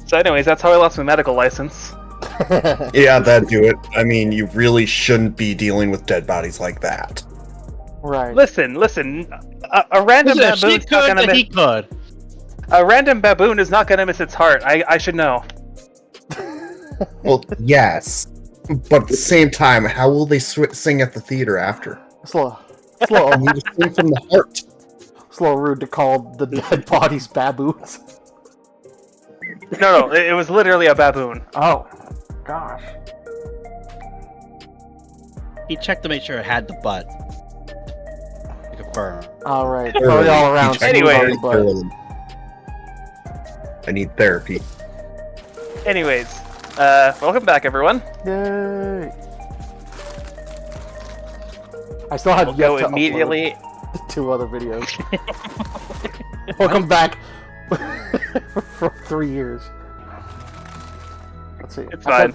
So anyways, that's how I lost my medical license. Yeah, that'd do it. I mean, you really shouldn't be dealing with dead bodies like that. Right. Listen. A random baboon's not gonna miss. He could. A random baboon is not gonna miss its heart. I should know. Well, yes. But at the same time, how will they sing at the theater after? Slow. You need to sing from the heart. It's a little rude to call the dead bodies baboons. No, it was literally a baboon. Oh, gosh. He checked to make sure it had the butt. To confirm. All right. Probably all around. Anyway. I need therapy. Anyways, welcome back, everyone. Yay! I still have We'll yet go to immediately. upload 2 other videos. Welcome back for 3 years. Let's see. It's fine.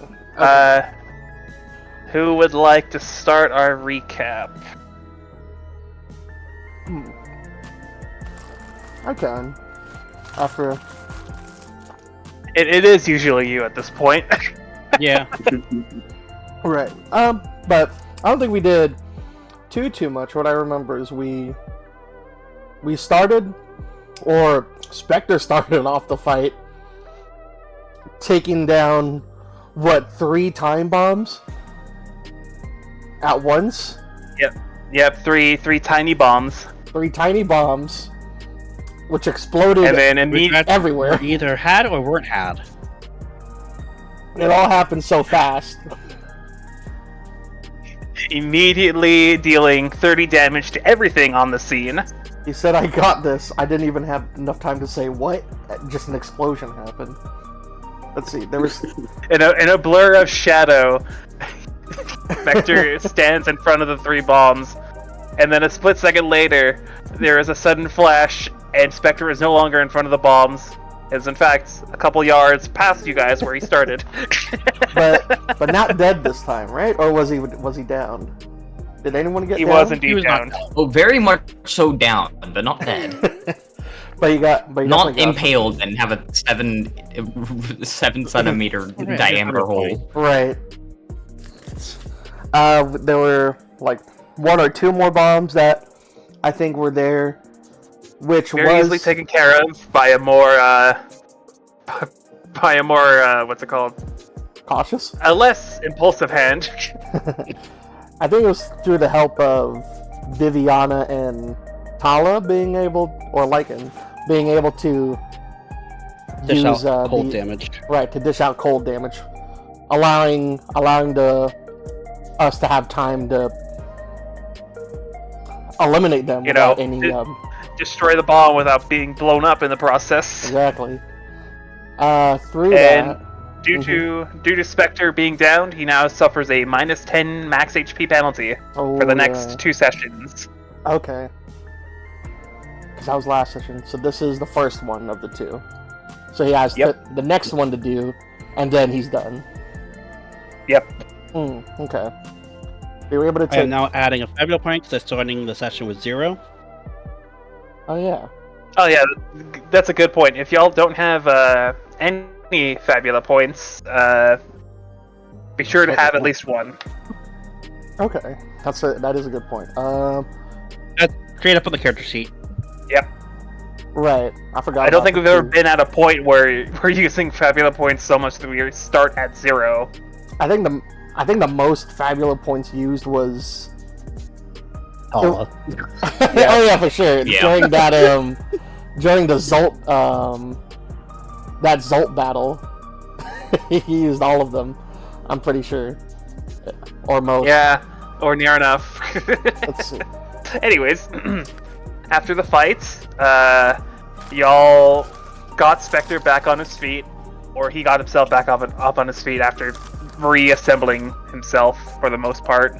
Who would like to start our recap? I can. After. It is usually you at this point. Yeah. Right. But I don't think we did too much. What I remember is we started, or Spectre started off the fight, taking down, 3 time bombs at once? Yep, three tiny bombs. 3 tiny bombs, which exploded And then immediately everywhere. Either had or weren't had. It all happened so fast. immediately dealing 30 damage to everything on the scene. He said, "I got this." I didn't even have enough time to say what. Just an explosion happened. Let's see. There was In a blur of shadow, Vector stands in front of the 3 bombs, and then a split second later, there is a sudden flash, and Spectre is no longer in front of the bombs. Is in fact a couple yards past you guys where he started. but not dead this time, right? Or was he down? Did anyone get He down? was indeed not down. Oh, very much so down, but not dead. But you Not got impaled and have a 7 centimeter diameter hole. right. There were like 1 or 2 more bombs that I think were there, which Very was easily taken care of by a more what's it called? cautious. A less impulsive hand. I think it was through the help of Viviana and Tala being able, or Lycan, being able to Dish use out cold damage. Right, to dish out cold damage, allowing us to have time to eliminate them without any. Destroy the bomb without being blown up in the process. Exactly. Through And that. due to Spectre being downed, he now suffers a minus 10 max HP penalty for the next 2 sessions. Okay. Because that was last session, so this is the first one of the 2. So he has the next one to do, and then he's done. Yep. Okay. We were able to I am take. now adding a Fabula point because I'm starting the session with 0. Oh yeah. Oh yeah, that's a good point. If y'all don't have any Fabula points, be sure to have at least 1. Okay. That is a good point. Create up on the character sheet. Yep. Right. I forgot. I don't about think the we've ever 2. been at a point where we're using Fabula points so much that we start at 0. I think the most Fabula points used was. Tala. Oh yeah, for sure. Yeah. During that during the Zolt that Zolt battle, he used all of them. I'm pretty sure, or most. Yeah, or near enough. Let's see. Anyways, after the fight, y'all got Spectre back on his feet, or he got himself back up on his feet after reassembling himself for the most part.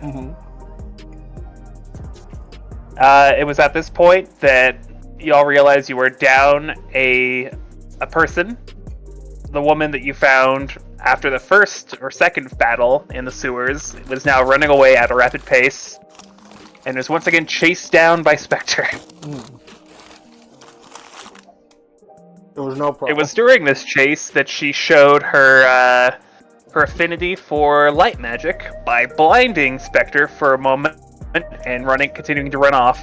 It was at this point that y'all realized you were down a person. The woman that you found after the first or second battle in the sewers was now running away at a rapid pace, and is once again chased down by Spectre. It was no problem. It was during this chase that she showed her her affinity for light magic by blinding Spectre for a moment and continuing to run off.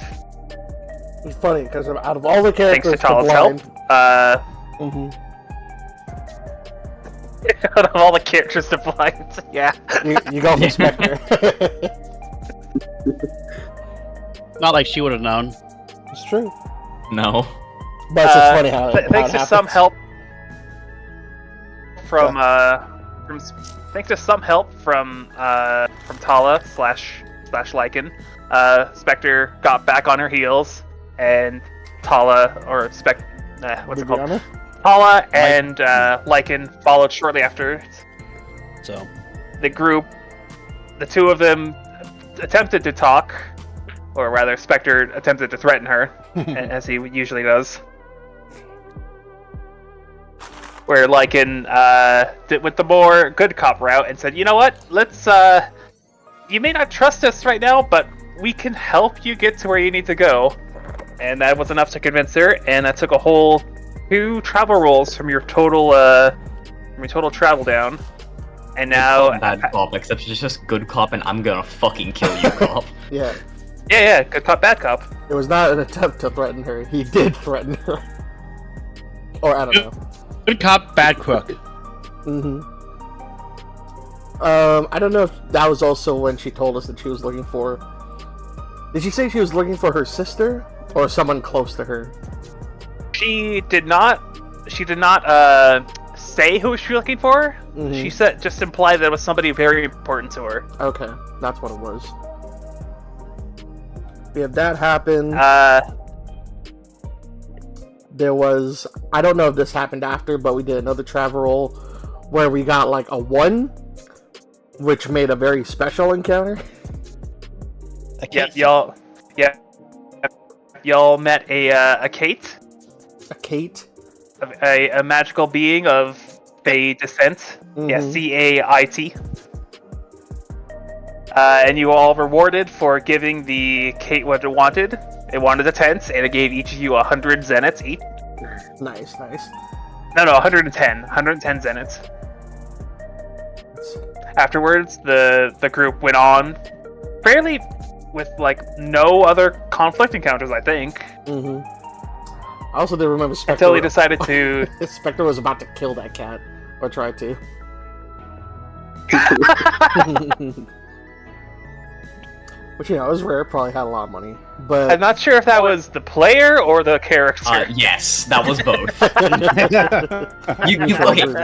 It's funny because out of all the Thanks characters to Tala's blind, help. mhm, Out of all the characters to blind, yeah. you go for Spectre. Not like she would have known. It's true, No. but it's just funny how it thanks to happens. some help from thanks to some help from Tala slash Lycan, Spectre got back on her heels, and Tala or what's it called? Bibiana? Tala and Lycan followed shortly after. So The two of them attempted to talk, or rather, Spectre attempted to threaten her, as he usually does. Where Lycan did with the more good cop route and said, "You know what? Let's. You may not trust us right now, but we can help you get to where you need to go." And that was enough to convince her, and that took a whole 2 travel rolls from your total travel down. And now, Bad cop, except it's just good cop, and I'm gonna fucking kill you, cop. Yeah, yeah, good cop, bad cop. it was not an attempt to threaten her. He did threaten her, or I don't know. Good cop, bad crook. Mm-hmm. I don't know if that was also when she told us that she was looking for. Did she say she was looking for her sister or someone close to her? She did not say who she was looking for. Mhm. She said just implied that it was somebody very important to her. Okay, that's what it was. We had that happen. There was, I don't know if this happened after, but we did another travel roll where we got like a 1, which made a very special encounter. Y'all met a Kate, A Kate. a magical being of Fey descent. Yeah, Mhm. Cait. And you all rewarded for giving the Kate what it wanted. It wanted a tent, and it gave each of you 100 zeniths each. Nice. No, 110 zeniths. Afterwards, the group went on fairly with like no other conflict encounters, I think, Mm-hmm. I also did remember Spectre. until we decided to. Spectre was about to kill that cat, or try to. Which, you know, it was rare, probably had a lot of money. But I'm not sure if that was the player or the character. Yes, that was both.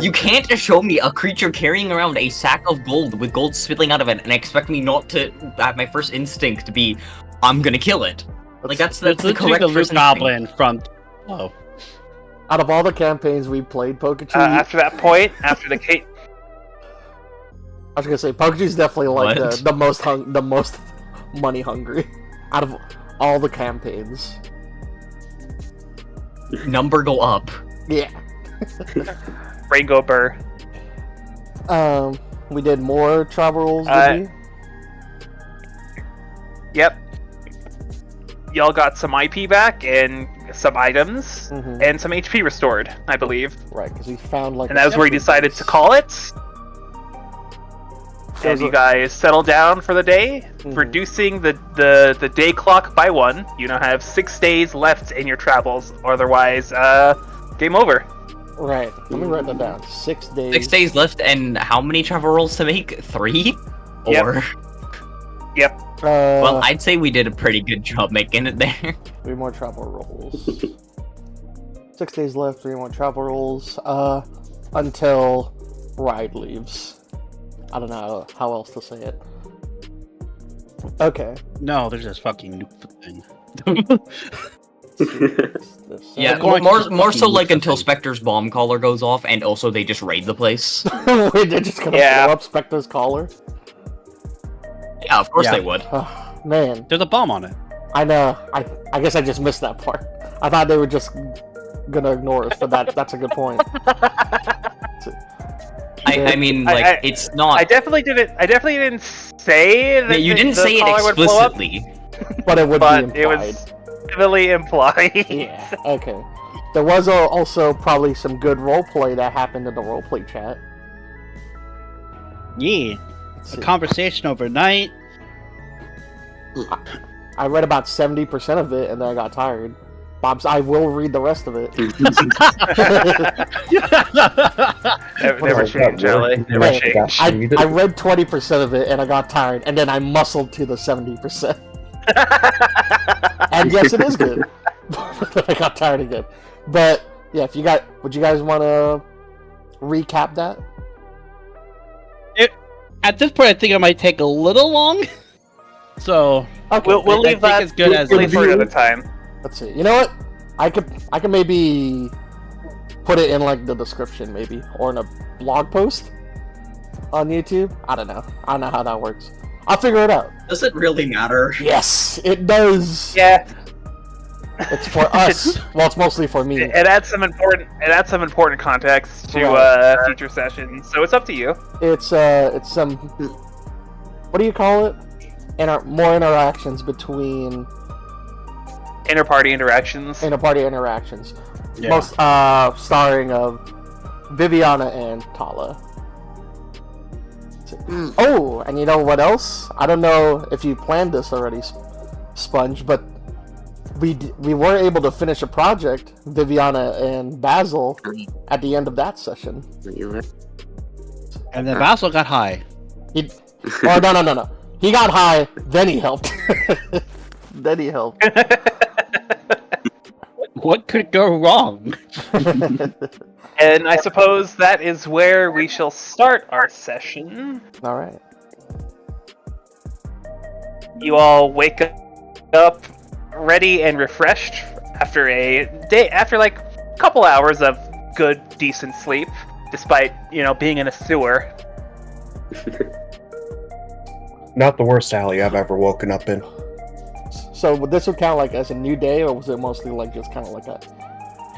You can't just show me a creature carrying around a sack of gold with gold spilling out of it and expect me not to have my first instinct to be, I'm gonna kill it. Like, that's the literally correct the Luke first Goblin from. Oh. out of all the campaigns we played, Pokemon, After that point, after the Kate, I was gonna say Pokemon's definitely like What? the most money hungry out of all the campaigns. instinct. Number go up. Yeah. Rango Burr. We did more travel rolls, did we? Yep. Y'all got some IP back and some items Mhm. and some HP restored, I believe. Right, because we found like. And that was where you decided to call it. There And was you guys settle down for the day, Mhm. reducing the day clock by 1. You now have 6 days left in your travels, otherwise, game over. Right. Let me write that down. 6 days. 6 days left, and how many travel rolls to make? 3? Yep. Or Yep. well, I'd say we did a pretty good job making it there. 3 more travel rolls. 6 days left, 3 more travel rolls. Until Ride leaves. I don't know how else to say it. Okay. No, there's this fucking nuke thing. Yeah, going more to so fucking like look until at Spectre's bomb collar goes off, and also they just raid the place. Wait, they're just gonna Yeah. blow up Spectre's collar? Yeah, of course Yeah. they would. Man, There's a bomb on it. I know. I guess I just missed that part. I thought they were just gonna ignore us, but that's a good point. I mean, like, I- it's not. I definitely didn't say that. Yeah, you didn't the say it collar would blow up, explicitly. But it would but be it implied. was heavily implied. Yeah, okay. there was also probably some good roleplay that happened in the roleplay chat. Yeah. Let's A see. conversation overnight. I read about 70% of it and then I got tired. Bob's, I will read the rest of it. Never change, Ellie. Never Hey, change. I read 20% of it and I got tired, and then I muscled to the 70%. And yes, it is good. I got tired again. But yeah, would you guys want to recap that? At this point, I think it might take a little long. So Okay. We'll I leave think that as good as leave for another time. Let's see. You know what? I could maybe put it in like the description, maybe, or in a blog post on YouTube. I don't know how that works. I'll figure it out. Does it really matter? Yes, it does. Yeah, It's for us. Well, it's mostly for me. it adds some important context to Right. future sessions. So it's up to you. It's some, what do you call it? More interactions between Inter-party interactions. inter-party interactions. yeah. Most starring of Viviana and Tala. Oh, and you know what else? I don't know if you planned this already, Sponge, but we were able to finish a project, Viviana and Basil, at the end of that session. And then Basil got high. Oh, no. He got high, then he helped. Then he helped. What could go wrong? And I suppose that is where we shall start our session. Alright. You all wake up ready and refreshed after like a couple hours of good, decent sleep, despite, being in a sewer. Not the worst alley I've ever woken up in. So would this would count like as a new day, or was it mostly like just kind of like a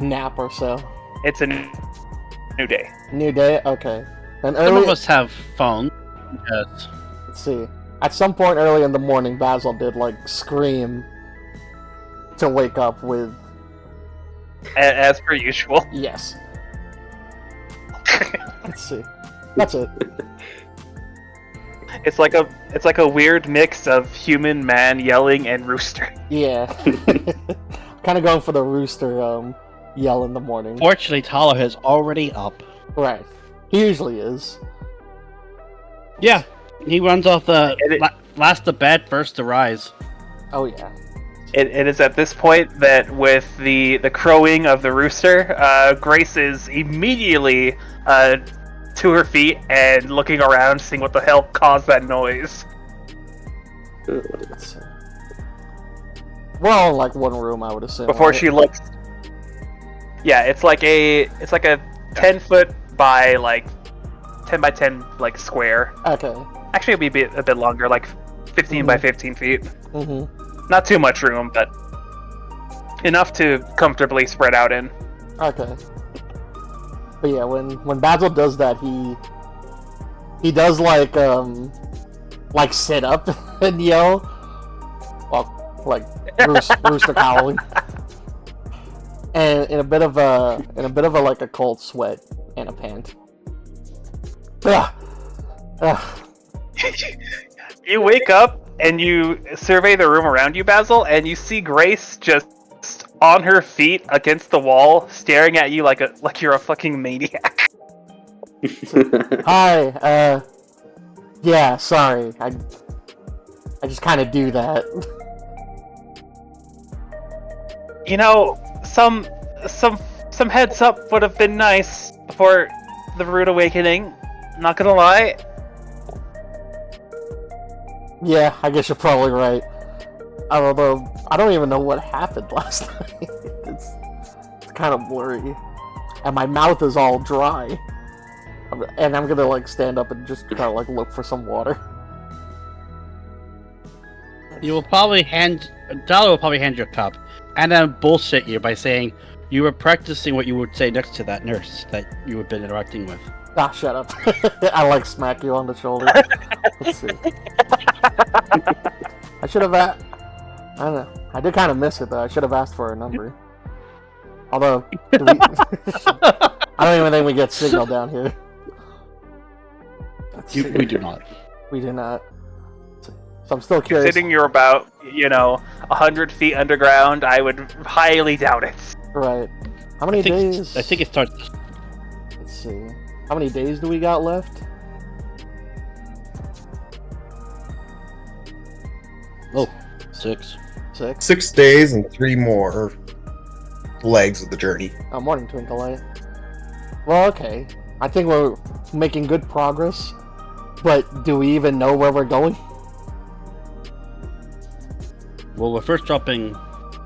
nap or so? It's a new day. New day? Okay. And Some early, of us have phones. Yes. let's see. At some point early in the morning, Basil did like scream to wake up with As per usual. yes. Let's see. That's it. It's like a weird mix of human, man yelling, and rooster. Yeah. Kind of going for the rooster yell in the morning. Fortunately, Tala is already up. Right. He usually is. Yeah. He runs off the It- last to bed, first to rise. Oh yeah. It is at this point that, with the crowing of the rooster, Grace is immediately to her feet and looking around, seeing what the hell caused that noise. Let's see. We're all in like one room, I would assume. Before right? she looks, yeah, it's like a 10-foot by 10 by 10 square. Okay. Actually, it'll be a bit longer, like 15 by 15 feet. Mm-hmm. Not too much room, but enough to comfortably spread out in. Okay. But yeah, when Basil does that, he does like sit up and yell, well, like rooster howling, and in a bit of a like a cold sweat and a pant. Ugh. Ugh. You wake up and you survey the room around you, Basil, and you see Grace just on her feet against the wall, staring at you like you're a fucking maniac. Hi. Yeah. Sorry. I just kind of do that. Some heads up would have been nice before the rude awakening. Not gonna lie. Yeah, I guess you're probably right. Although, I don't even know what happened last night. It's kind of blurry. And my mouth is all dry. And I'm gonna, stand up and just kind of, look for some water. You will probably Tala will probably hand you a cup, and then bullshit you by saying you were practicing what you would say next to that nurse that you had been interacting with. Ah, shut up. I, smack you on the shoulder. Let's see. I should have I don't know. I did kind of miss it, though. I should have asked for a number. Although, I don't even think we get signal down here. We do not. We do not. So I'm still curious. Considering you're about, 100 feet underground, I would highly doubt it. Right. How many days? I think it starts. Let's see. How many days do we got left? Oh, 6. 6. 6 days and 3 more legs of the journey. Oh, morning, Twinkle Light. Well, okay. I think we're making good progress. But do we even know where we're going? Well, we're first dropping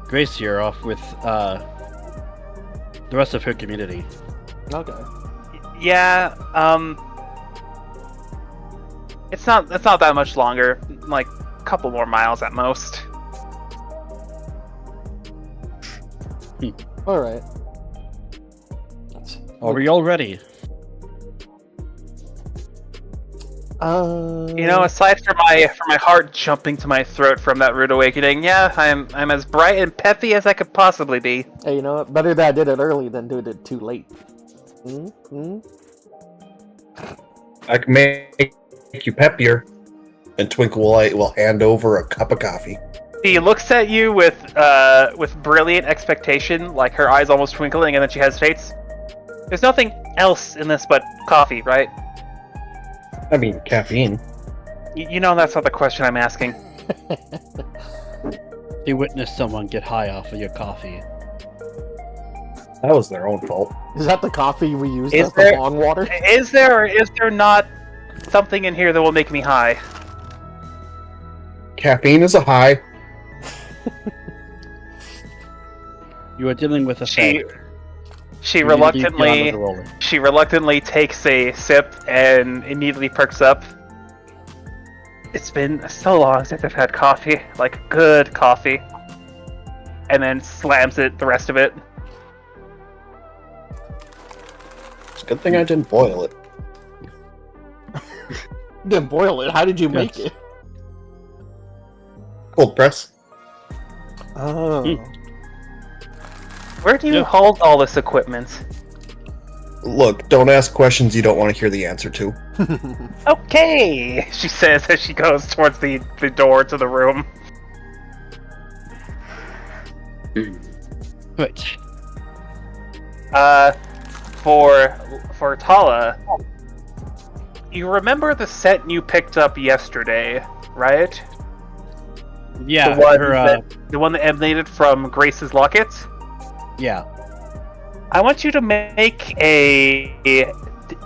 Grace here off with the rest of her community. Okay. Yeah, it's not that much longer, like a couple more miles at most. Alright. Are we all ready? Aside from my heart jumping to my throat from that rude awakening, yeah, I'm as bright and peppy as I could possibly be. Hey, you know what? Better that I did it early than do it too late. I can make you peppier, and Twinkle Light will hand over a cup of coffee. She looks at you with brilliant expectation, like her eyes almost twinkling, and then she hesitates. There's nothing else in this but coffee, right? I mean, caffeine. You know that's not the question I'm asking. You witnessed someone get high off of your coffee. That was their own fault. Is that the coffee we used Is as the there- bong water? Is there or is there not something in here that will make me high? Caffeine is a high. You are dealing with a She fad. she You need to be beyond reluctantly the roller. she reluctantly takes a sip and immediately perks up. It's been so long since I've had coffee, like good coffee, and then slams the rest of it. It's a good thing I didn't boil it. You didn't boil it. How did you make Yes. it? Cold press. Oh. Where do you Yeah. hold all this equipment? Look, don't ask questions you don't want to hear the answer to. Okay, she says as she goes towards the door to the room. Right. For Tala, you remember the scent you picked up yesterday, right? Yeah, The one that emanated from Grace's locket? yeah. I want you to make a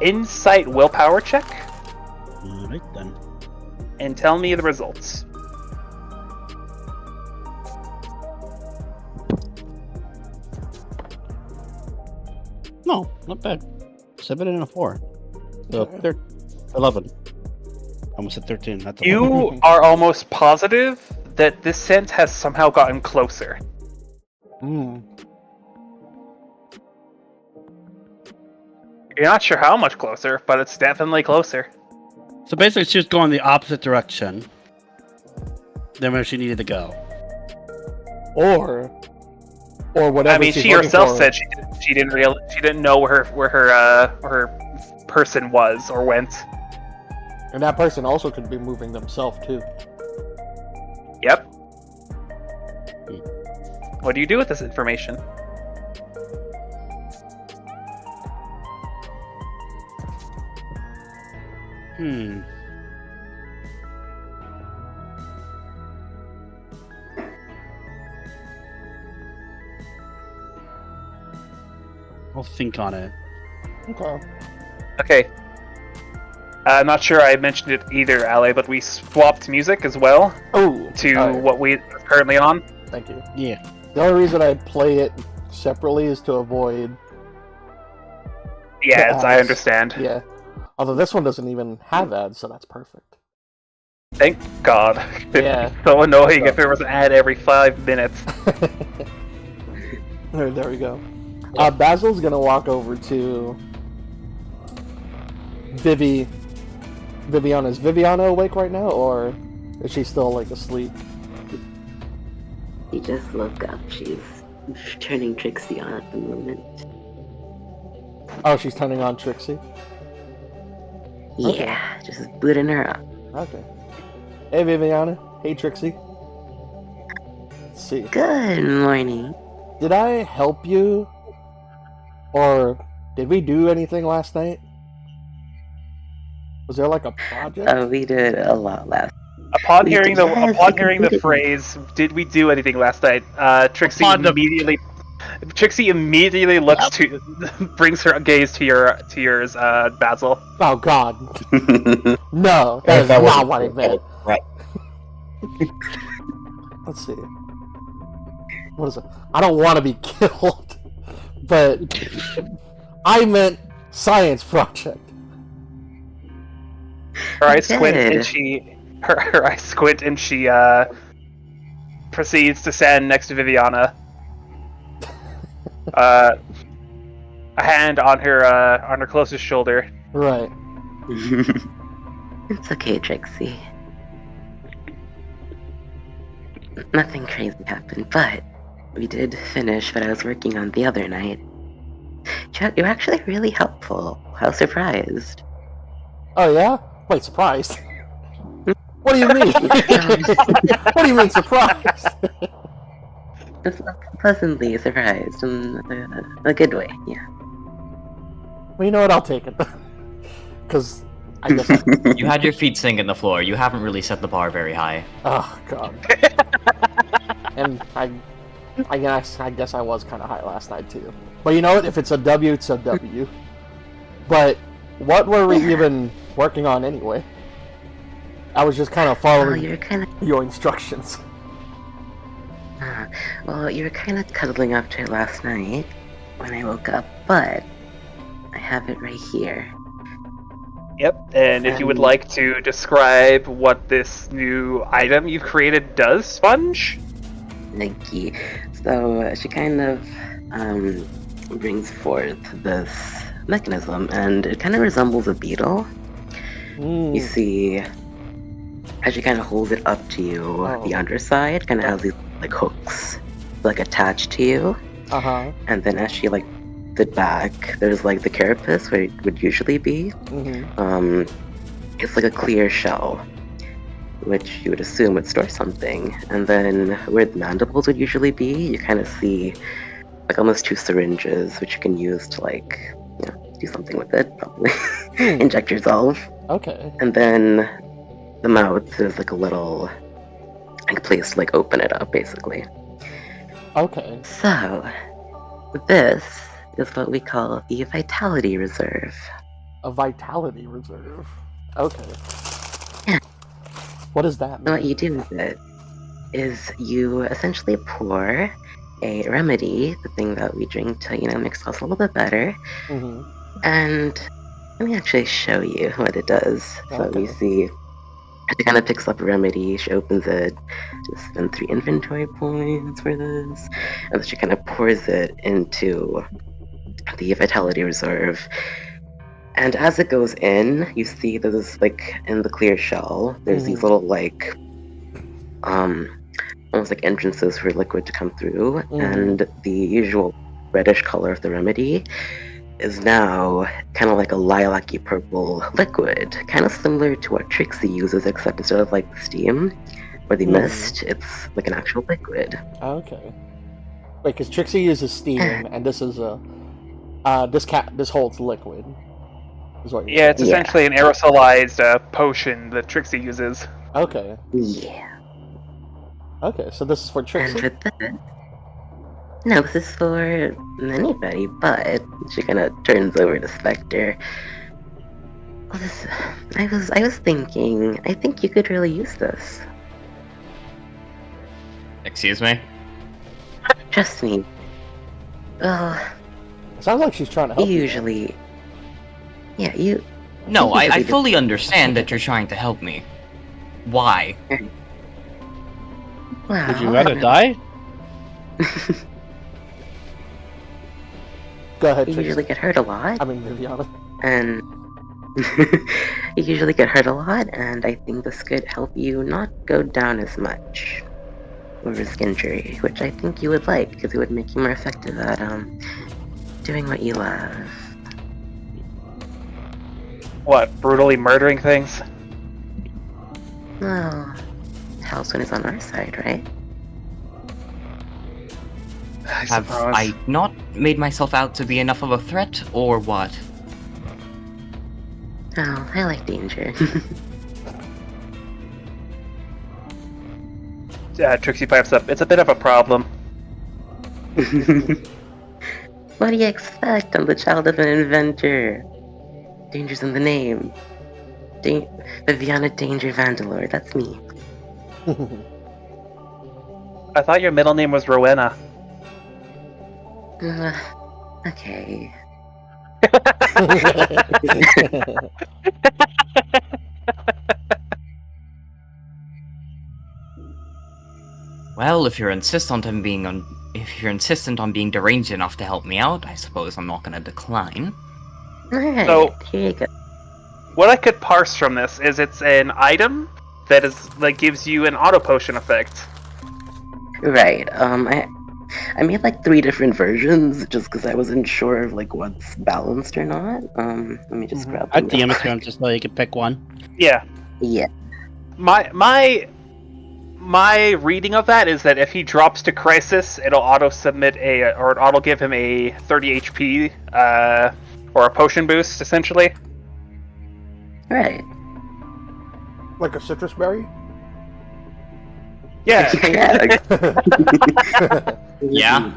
insight willpower check Alright then. and tell me the results. No, not bad. 7 and a 4. So, Okay. 11. Almost at 13. That's 11. You are almost positive that this scent has somehow gotten closer. Mm. You're not sure how much closer, but it's definitely closer. So basically, she was going the opposite direction than where she needed to go. Or whatever. I mean, she's she looking herself for. said she didn't know where her person was or went. And that person also could be moving themselves too. Yep. What do you do with this information? I'll think on it. Okay. Okay. I'm not sure I mentioned it either, Ale, but we swapped music as well Oh. to alright, what we are currently on. Thank you. Yeah. The only reason I play it separately is to avoid. Yeah, The I ads. understand. Yeah. Although this one doesn't even have ads, so that's perfect. Thank God. It'd Yeah. be so annoying if there was an ad every 5 minutes. There we go. Basil's gonna walk over to Vivi. Viviana. Is Viviana awake right now, or is she still like asleep? She just woke up. She's turning Trixie on at the moment. Oh, she's turning on Trixie? Yeah, just booting her up. Okay. Hey, Viviana. Hey, Trixie. Let's see. Good morning. Did I help you? Or did we do anything last night? Was there like a project? We did a lot last. Upon We hearing did- the yes, upon we hearing the completed- phrase, "Did we do anything last night?" Trixie Upon the- immediately looks to, brings her gaze to yours, Basil. Oh, God. No, And that if is that not wasn't what I true, meant. Right. Let's see. What is it? I don't want to be killed, but I meant science project. Her eyes squint, Good. and her eyes squint, and she proceeds to stand next to Viviana. A hand on her closest shoulder. Right. It's okay, Trixie. Nothing crazy happened, but we did finish what I was working on the other night. You're actually really helpful. I was surprised. Oh, yeah? Wait, surprised? What do you mean? What do you mean surprised? Just pleasantly surprised in a good way, yeah. Well, you know what? I'll take it. Because I guess You had your feet sink in the floor. You haven't really set the bar very high. Oh, God. And I guess I was kind of high last night, too. But you know what? If it's a W, it's a W. But what were we even working on anyway? I was just kind of Well, following you're kind of your instructions. you were kind of cuddling up to it last night when I woke up, but I have it right here. Yep. And if you would like to describe what this new item you've created does, Sponge. Thank you. So she kind of brings forth this mechanism, and it kind of resembles a beetle. You see, as she kind of holds it up to you, the underside kind of has these like hooks like attached to you, Uh-huh. and then as she like it back, there's like the carapace where it would usually be. Mm-hmm. It's like a clear shell, which you would assume would store something, and then where the mandibles would usually be, you kind of see like almost two syringes, which you can use to like, you know, do something with it, probably inject yourself. Okay. And then the mouth is like a little like place to like open it up, basically. Okay. So this is what we call the Vitality Reserve. A vitality reserve. Okay. Yeah. What does that And mean? what you do with it is you essentially pour a remedy, the thing that we drink to, you know, make us a little bit better. Mm-hmm. And let me actually show you what it does. So we Okay. see she kind of picks up a remedy, she opens it, just spend 3 inventory points for this, and then she kind of pours it into the Vitality Reserve. And as it goes in, you see there's like in the clear shell, there's these little like almost like entrances for liquid to come through, and the usual reddish color of the remedy is now kind of like a lilac-y purple liquid, kind of similar to what Trixie uses, except instead of like the steam or the mist, it's like an actual liquid. Okay. Wait, because Trixie uses steam, and this is a this holds liquid. Is what you're Yeah, it's saying. essentially an aerosolized potion that Trixie uses. Okay. Yeah. Okay, so this is for And Trixie. with this, no, this is for anybody, but she kind of turns over to Spectre. Well, I was thinking, I think you could really use this. Excuse me? Trust me. Well, It sounds like she's trying to help. usually, yeah, you. No, I usually fully understand that you're trying to help me. Why? Well, Would you rather die? Go ahead, You Trixie. usually get hurt a lot, I mean, Viviana. and you usually get hurt a lot, and I think this could help you not go down as much. or risk injury, which I think you would like because it would make you more effective at doing what you love. What, brutally murdering things? Well, Hellswin is on our side, right? Have I not made myself out to be enough of a threat, or what? Oh, I like danger. Trixie pipes up. It's a bit of a problem. What do you expect? I'm the child of an inventor. Danger's in the name. Viviana Danger Vandalore, that's me. I thought your middle name was Rowena. Okay. Well, if you're insistent on being deranged enough to help me out, I suppose I'm not gonna decline. Alright, So- here you go. What I could parse from this is it's an item that gives you an auto potion effect. Right, I made like 3 different versions just because I wasn't sure of like what's balanced or not. Let me just grab I'd them real DM it to quick. him just so you can pick one. Yeah. Yeah. My reading of that is that if he drops to crisis, it'll auto give him a 30 HP or a potion boost essentially. Right. Like a citrus berry? Yeah. Yeah.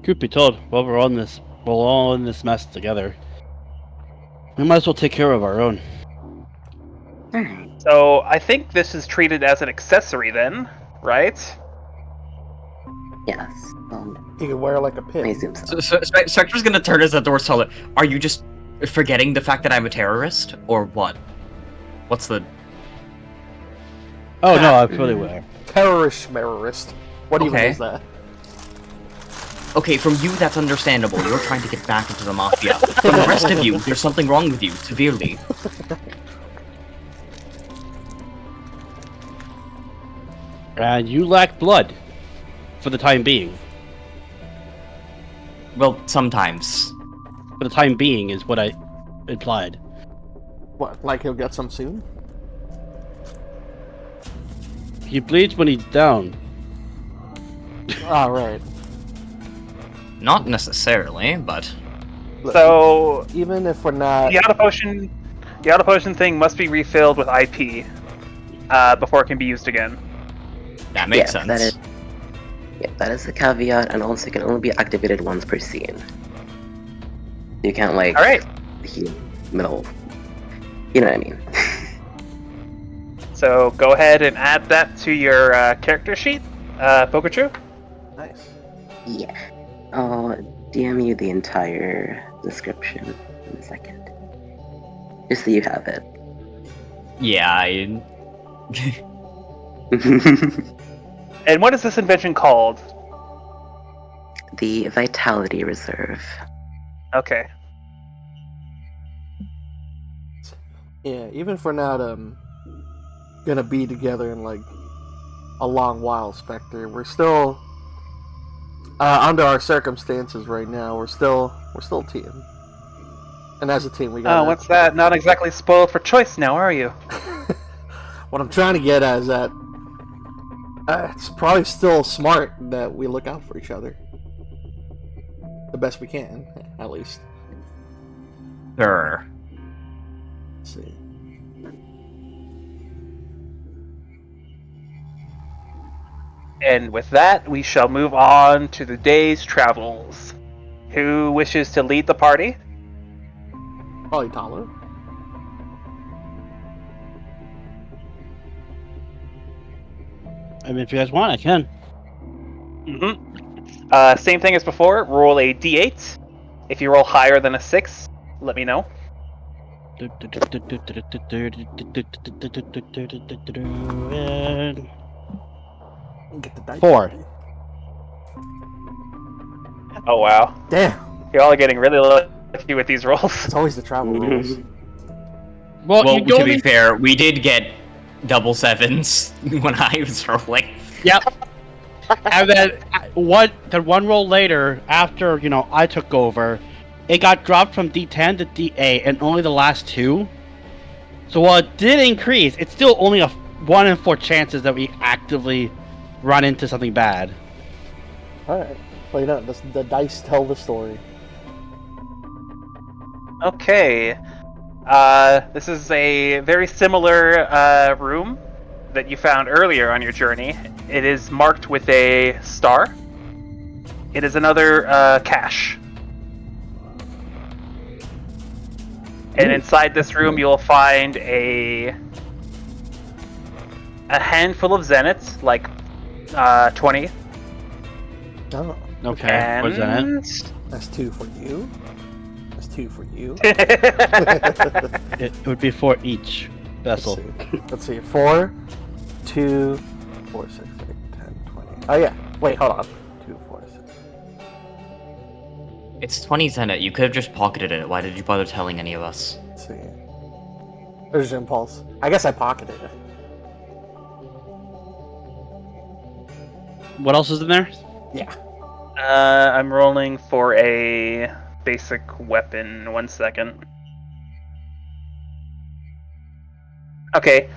Truth be told, while we're all in this mess together, we might as well take care of our own. Alright. So I think this is treated as an accessory then, right? Yes. You can wear like a I pin. assume so. So Spectre's gonna turn as the doors tell it. Are you just forgetting the fact that I'm a terrorist, or what? What's the? Oh no, I'm fully aware. Terrorist. What even Okay. is that? Okay, from you that's understandable. You're trying to get back into the mafia. From the rest of you, there's something wrong with you, severely. And you lack blood, for the time being. Well, sometimes. For the time being is what I implied. What, like he'll get some soon? He bleeds when he's down. Ah, right. Not necessarily, but So Even if we're not... the auto potion thing must be refilled with IP before it can be used again. that makes Yeah, sense. that is the caveat, and also it can only be activated once per scene. You can't like All right. heal middle. You know what I mean? So go ahead and add that to your character sheet, Poketru. Nice. Yeah. I'll DM you the entire description in a second. Just so you have it. Yeah, And what is this invention called? The Vitality Reserve. Okay. Yeah, even if we're not gonna be together in like a long while, Spectre, we're still under our circumstances right now. We're still a team, and as a team, we got. Oh, what's that? Not exactly spoiled for choice now, are you? What I'm trying to get at is that it's probably still smart that we look out for each other the best we can, at least. sure. Let's see. And with that, we shall move on to the day's travels. Who wishes to lead the party? Probably Tyler. I mean, if you guys want, I can. Mm-hmm. Same thing as before. Roll a d8. If you roll higher than a 6, let me know. And Get the dice. 4. Oh wow, Damn, you're all getting really lucky with these rolls. it's always the travel rules. Well, Well, you to don't be fair, we did get double sevens when I was rolling. Yep. And then one roll later, after I took over, it got dropped from D10 to D8, and only the last two. So while it did increase, it's still only a 1 in 4 chances that we actively run into something bad. Alright. Well, the dice tell the story. Okay. This is a very similar room that you found earlier on your journey. It is marked with a star. It is another cache. And inside this room, you'll find a handful of zeniths, like 20. Oh, Okay, And what's that? that's 2 for you. That's 2 for you. It would be for each vessel. Let's see. 4, 2, 4, 6, 8, 10, 20. Oh yeah. Wait, hold on. 2, 4, 6. It's 20 Zenit. You could have just pocketed it. Why did you bother telling any of us? Let's see. There's impulse. I guess I pocketed it. What else is in there? Yeah. I'm rolling for a basic weapon. 1 second. Okay,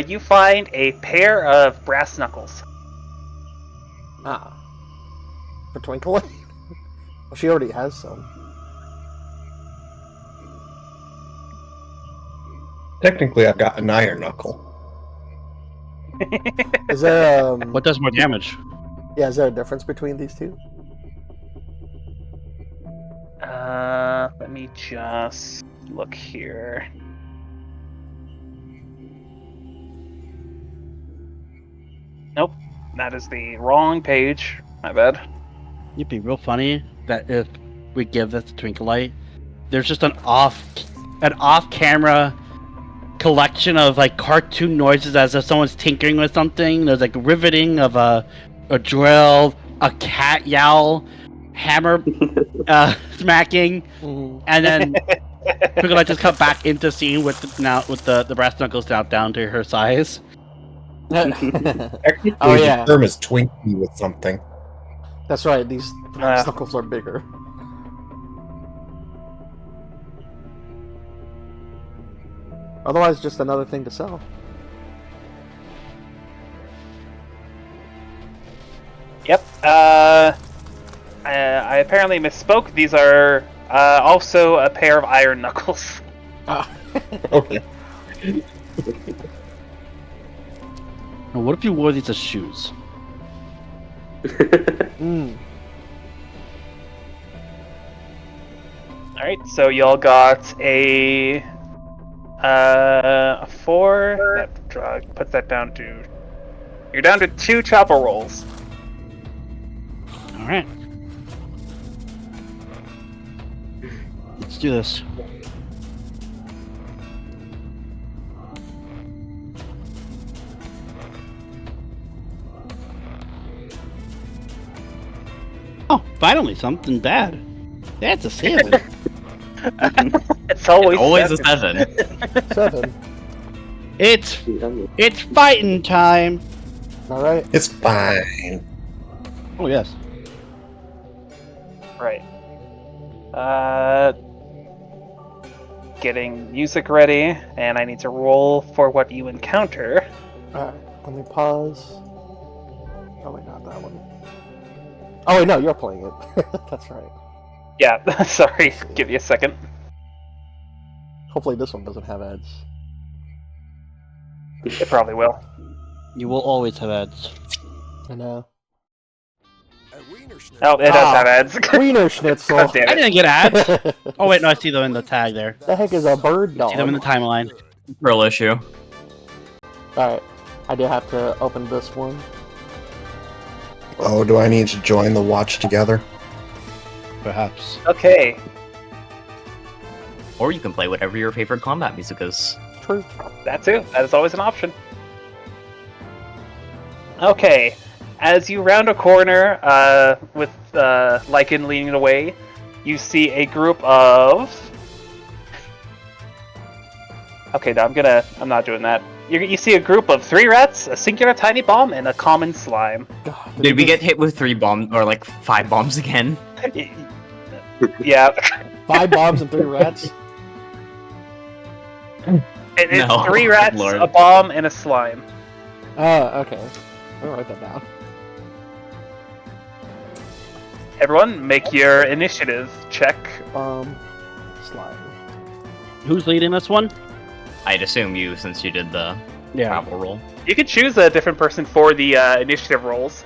you find a pair of brass knuckles. Ah. For Twinkle? Well, she already has some. Technically, I've got an iron knuckle. Is there What does more damage? Yeah, is there a difference between these two? Let me just look here. Nope, that is the wrong page. My bad. It'd be real funny that if we give this to Twinklight, there's just an off-camera collection of like cartoon noises as if someone's tinkering with something. There's like riveting of a drill, a cat yowl, hammer smacking, and then Twinklight just come back into scene with the brass knuckles down to her size. Technically, Oh, yeah. the term is Twinkie with something. That's right, these knuckles are bigger. Otherwise, just another thing to sell. Yep. I apparently misspoke. These are also a pair of iron knuckles. Okay. Now, what if you wore these as shoes? Mm. All right, so y'all got a 4. That puts that down to. You're down to 2 chopper rolls. All right, let's do this. Oh, finally, something bad. That's a 7. It's always A 7. 7. It's fighting time. Alright. It's fine. Oh yes. right. Getting music ready, and I need to roll for what you encounter. Alright, let me pause. Oh wait, not that one. Oh wait, no, you're playing it. That's right. Yeah, sorry. Give you a second. Hopefully this one doesn't have ads. It probably will. You will always have ads. I know. Oh, it does have ads. Wiener Schnitzel. God damn I it. didn't get ads. Oh wait, no, I see them in the tag there. The heck is a bird dog? See them in the timeline. Real issue. Alright, I do have to open this one. Oh, do I need to join the watch together? Perhaps. Okay. Or you can play whatever your favorite combat music is. True. That too. That is always an option. Okay. As you round a corner, with Lycan leading the way, you see a group of. Okay, no, I'm not doing that. You see a group of 3 rats, a singular tiny bomb, and a common slime. God, Did we get hit with 3 bombs or like 5 bombs again? Yeah. 5 bombs and 3 rats? It's No, 3 rats, Lord. a bomb, and a slime. Okay. I'll write that down. Everyone, make your initiative check. Slime. Who's leading this one? I'd assume you, since you did the travel roll. You can choose a different person for the initiative rolls.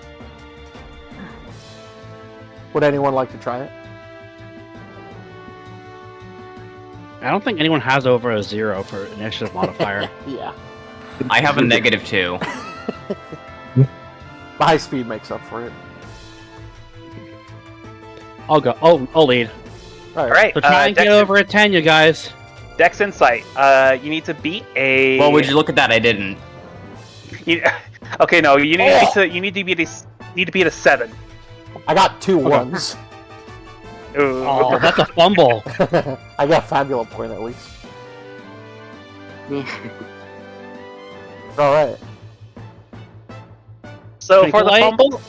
Would anyone like to try it? I don't think anyone has over a 0 for initiative modifier. Yeah. I have a -2. High speed makes up for it. I'll go. I'll lead. Alright, So try and get over a 10, you guys. Dex Insight. You need to beat a... Well, would you look at that? I didn't. Okay, no, you need to beat a 7. I got 2 ones. Ooh. Oh, that's a fumble. I got Fabula point at least. Alright. So for the Nikolai? fumble...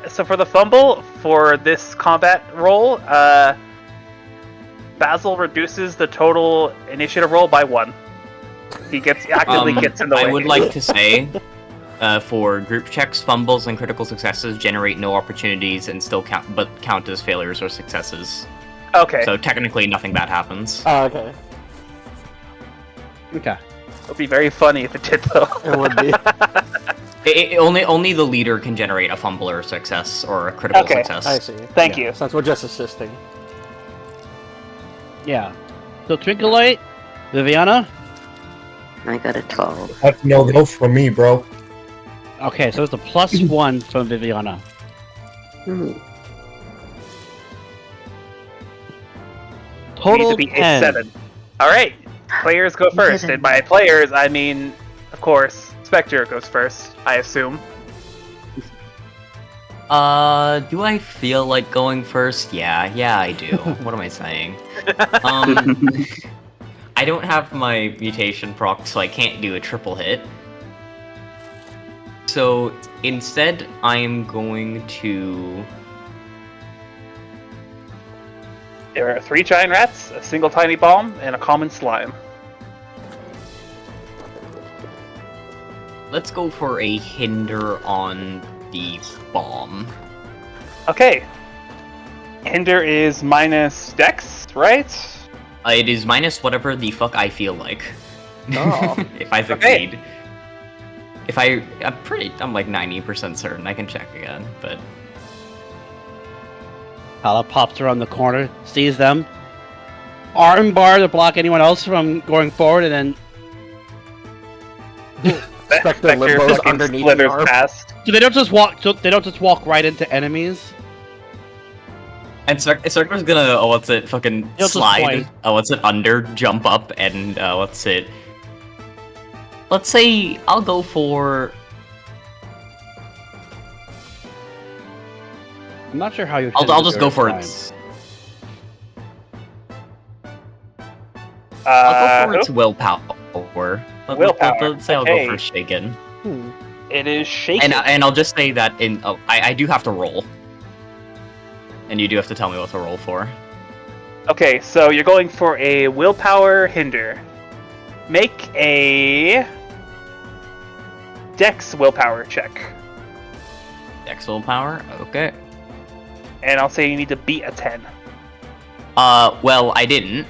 So for the fumble, for this combat roll, Basil reduces the total initiative roll by 1. He actively gets in the way. I would like to say, for group checks, fumbles and critical successes generate no opportunities and still count as failures or successes. Okay. So technically, nothing bad happens. Oh, okay. Okay. It would be very funny if it did, though. It would be. Only the leader can generate a fumble or success or a critical Okay, success. I see. Thank you. Since we're just assisting. Yeah. So Twinkleite, Viviana. I got a 12. That's no go for me, bro. Okay, so it's a +1 from Viviana. Hmm. You need Total to beat a 10. 7. Alright, players go first. And by players, I mean, of course, Spectre goes first, I assume. Do I feel like going first? Yeah, I do. What am I saying? I don't have my mutation proc, so I can't do a triple hit. So instead, I'm going to... There are 3 giant rats, a single tiny bomb, and a common slime. Let's go for a hinder on the bomb. Okay. Hinder is minus Dex, right? It is minus whatever the fuck I feel like. Oh. If I succeed. I'm like 90% certain. I can check again, but... Hala pops around the corner, sees them. Armbar to block anyone else from going forward, and then Spectre limbo's fucking underneath slithers the arm. past. so they don't just walk right into enemies. And Spectre's gonna, fucking He'll just slide, point. under, jump up, and, let's say I'll go for... I'm not sure how you. I'll just go for it. I'll go for its willpower. Willpower, Let's say I'll okay. go for Shaken. It is shaken. And I'll just say that I do have to roll. And you do have to tell me what to roll for. Okay, so you're going for a willpower hinder. Make a Dex willpower check. Dex willpower? Okay. And I'll say you need to beat a 10. Well, I didn't.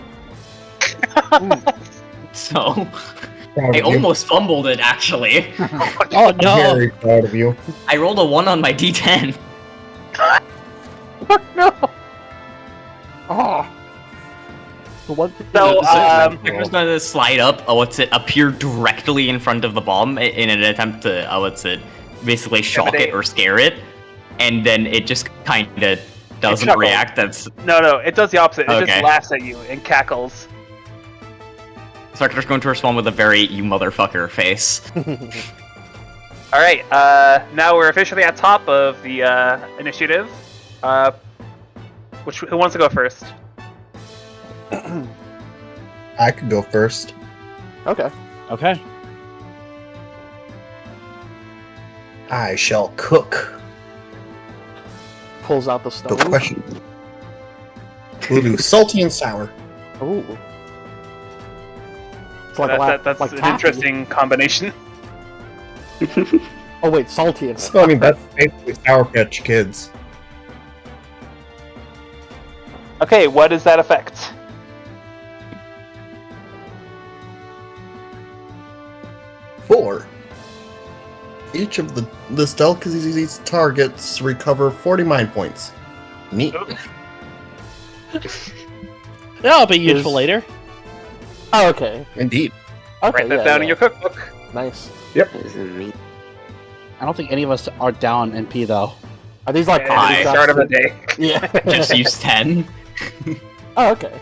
So, I almost fumbled it, actually. Oh no! Very proud of you. I rolled a 1 on my d10. Oh no! Oh. The one So, Spectre's gonna slide up, appear directly in front of the bomb in an attempt to, basically shock it or scare it. And then it just kinda doesn't chuckles. react. That's No, it does the opposite. It Okay. just laughs at you and cackles. Spectre's going to respond with a very "you motherfucker" face. Alright, now we're officially at top of the initiative. Who wants to go first? I could go first. Okay. Okay. I shall cook. Pulls out the The stone. question. We'll do salty and sour. Ooh. It's like a lot, That's like an taffy. interesting combination. Oh wait, salty and So I mean, that's basically Sour Patch Kids. Okay, what is that effect? Four. Each of this delicacy's targets recover 40 mind points. Neat. That'll be useful later. Oh, okay. Indeed. Okay. Write that down in your cookbook. Nice. That isn't me. I don't think any of us are down NP though. Are these like At coffee the shops start of the too? day. Yeah. Just use 10. Oh, okay.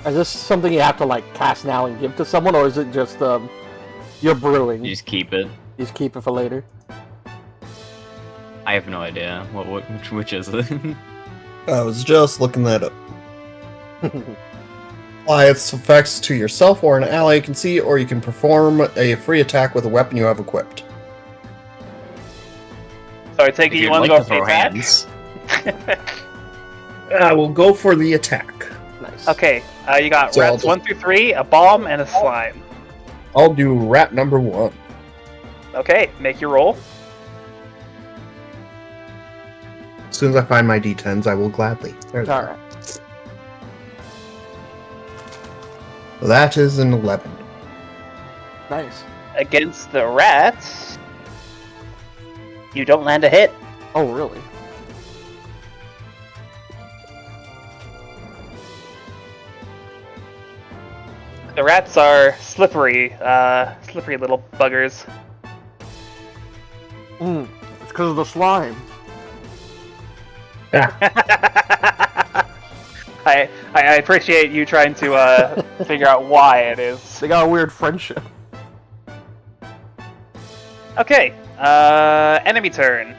Is this something you have to like cast now and give to someone, or is it just you're brewing? You just keep it. You just keep it for later. I have no idea. Which is it? I was just looking that up. Apply its effects to yourself or an ally you can see, or you can perform a free attack with a weapon you have equipped. So I take it If you you'd want like to go to for throw attack? hands. I will go for the attack. Nice. Okay, you got So I'll rats just- 1 through 3, a bomb, and a slime. I'll do rat number 1. Okay, make your roll. As soon as I find my d10s, I will gladly. There's All right. That is an 11. Nice. Against the rats, you don't land a hit. Oh, really? The rats are slippery, slippery little buggers. It's because of the slime. I appreciate you trying to figure out why it is. They got a weird friendship. Okay, enemy turn.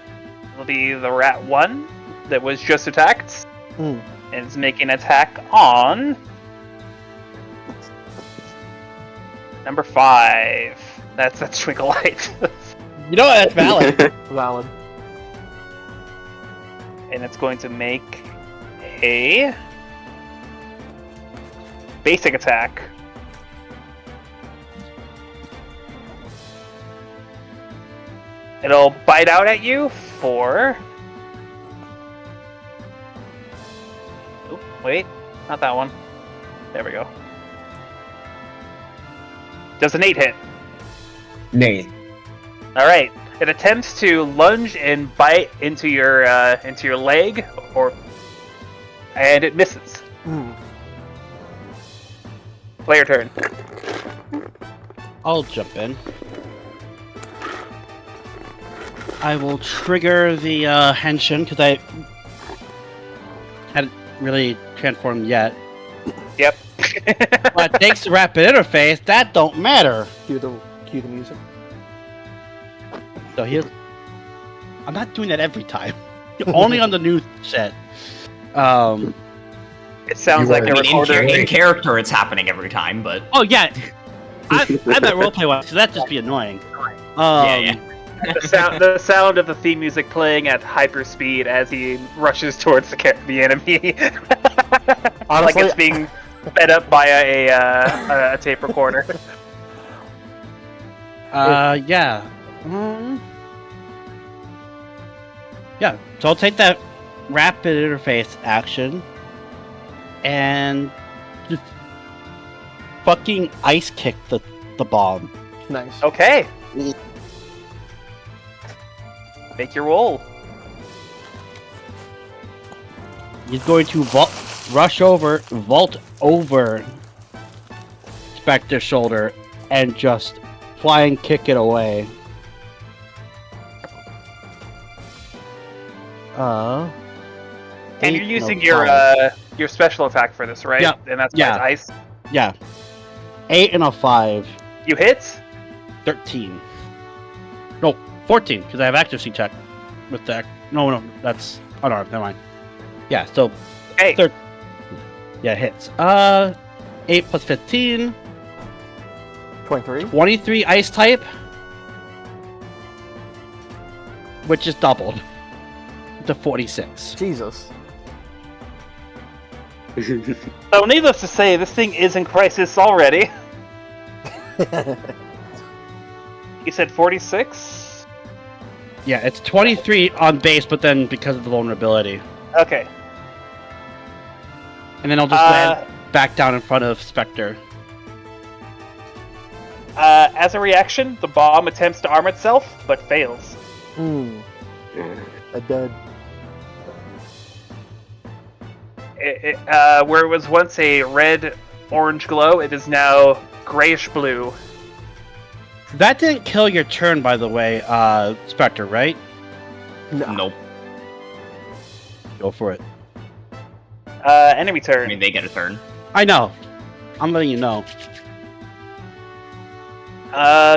It'll be the rat 1 that was just attacked. Hmm. And is making an attack on number 5. That's Twinkle Light. You know what? That's valid. Valid. And it's going to make a basic attack. It'll bite out at you for... Oop, wait, not that one. There we go. Does an 8 hit? Nay. Alright. It attempts to lunge and bite into your leg, and it misses. Player turn. I'll jump in. I will trigger the henshin because I hadn't really transformed yet. Yep. But thanks to rapid interface, that don't matter. Cue the music. So here's. I'm not doing that every time. Only on the new set. It sounds You like are- a I I mean, recorder. in character, it's happening every time, but Oh yeah, I bet roleplay wise, so that'd just be annoying. yeah. The sound of the theme music playing at hyper speed as he rushes towards the enemy, like Honestly, it's being sped up by a tape recorder. Yeah. Yeah. So I'll take that rapid interface action and just fucking ice kick the bomb. nice. Okay. Make your roll. He's going to vault over Spectre's shoulder and just flying kick it away. And Eight, you're using no, five. your special attack for this, right? Yeah. And that's Yeah. why it's ice. Yeah. 8 and a 5. You hit. 13. No, 14, because I have accuracy check with that. No, that's unarmed. Never mind. Yeah, so Hey, Yeah, hits. 8 plus 15. 23. 23 ice type. Which is doubled to 46. Jesus. so needless to say, this thing is in crisis already. You said 46? Yeah, it's 23 on base, but then because of the vulnerability. Okay. And then I'll just land back down in front of Spectre. As a reaction, the bomb attempts to arm itself, but fails. A dud. Where it was once a red-orange glow, it is now grayish-blue. That didn't kill your turn, by the way, Spectre, right? No. Nope. Go for it. Enemy turn. I mean, they get a turn. I know. I'm letting you know.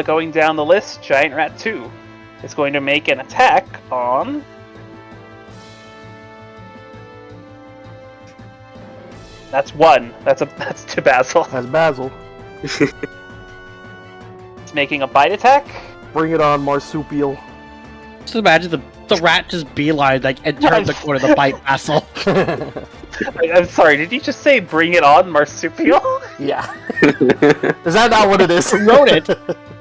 Going down the list, Giant Rat 2 is going to make an attack on... That's 1. That's to Basil. That's Basil. It's making a bite attack. Bring it on, marsupial. Just imagine the rat just beeline like and turn the corner to bite Basil. I'm sorry, did you just say bring it on, marsupial? Yeah. Is that not what it is? Rodent.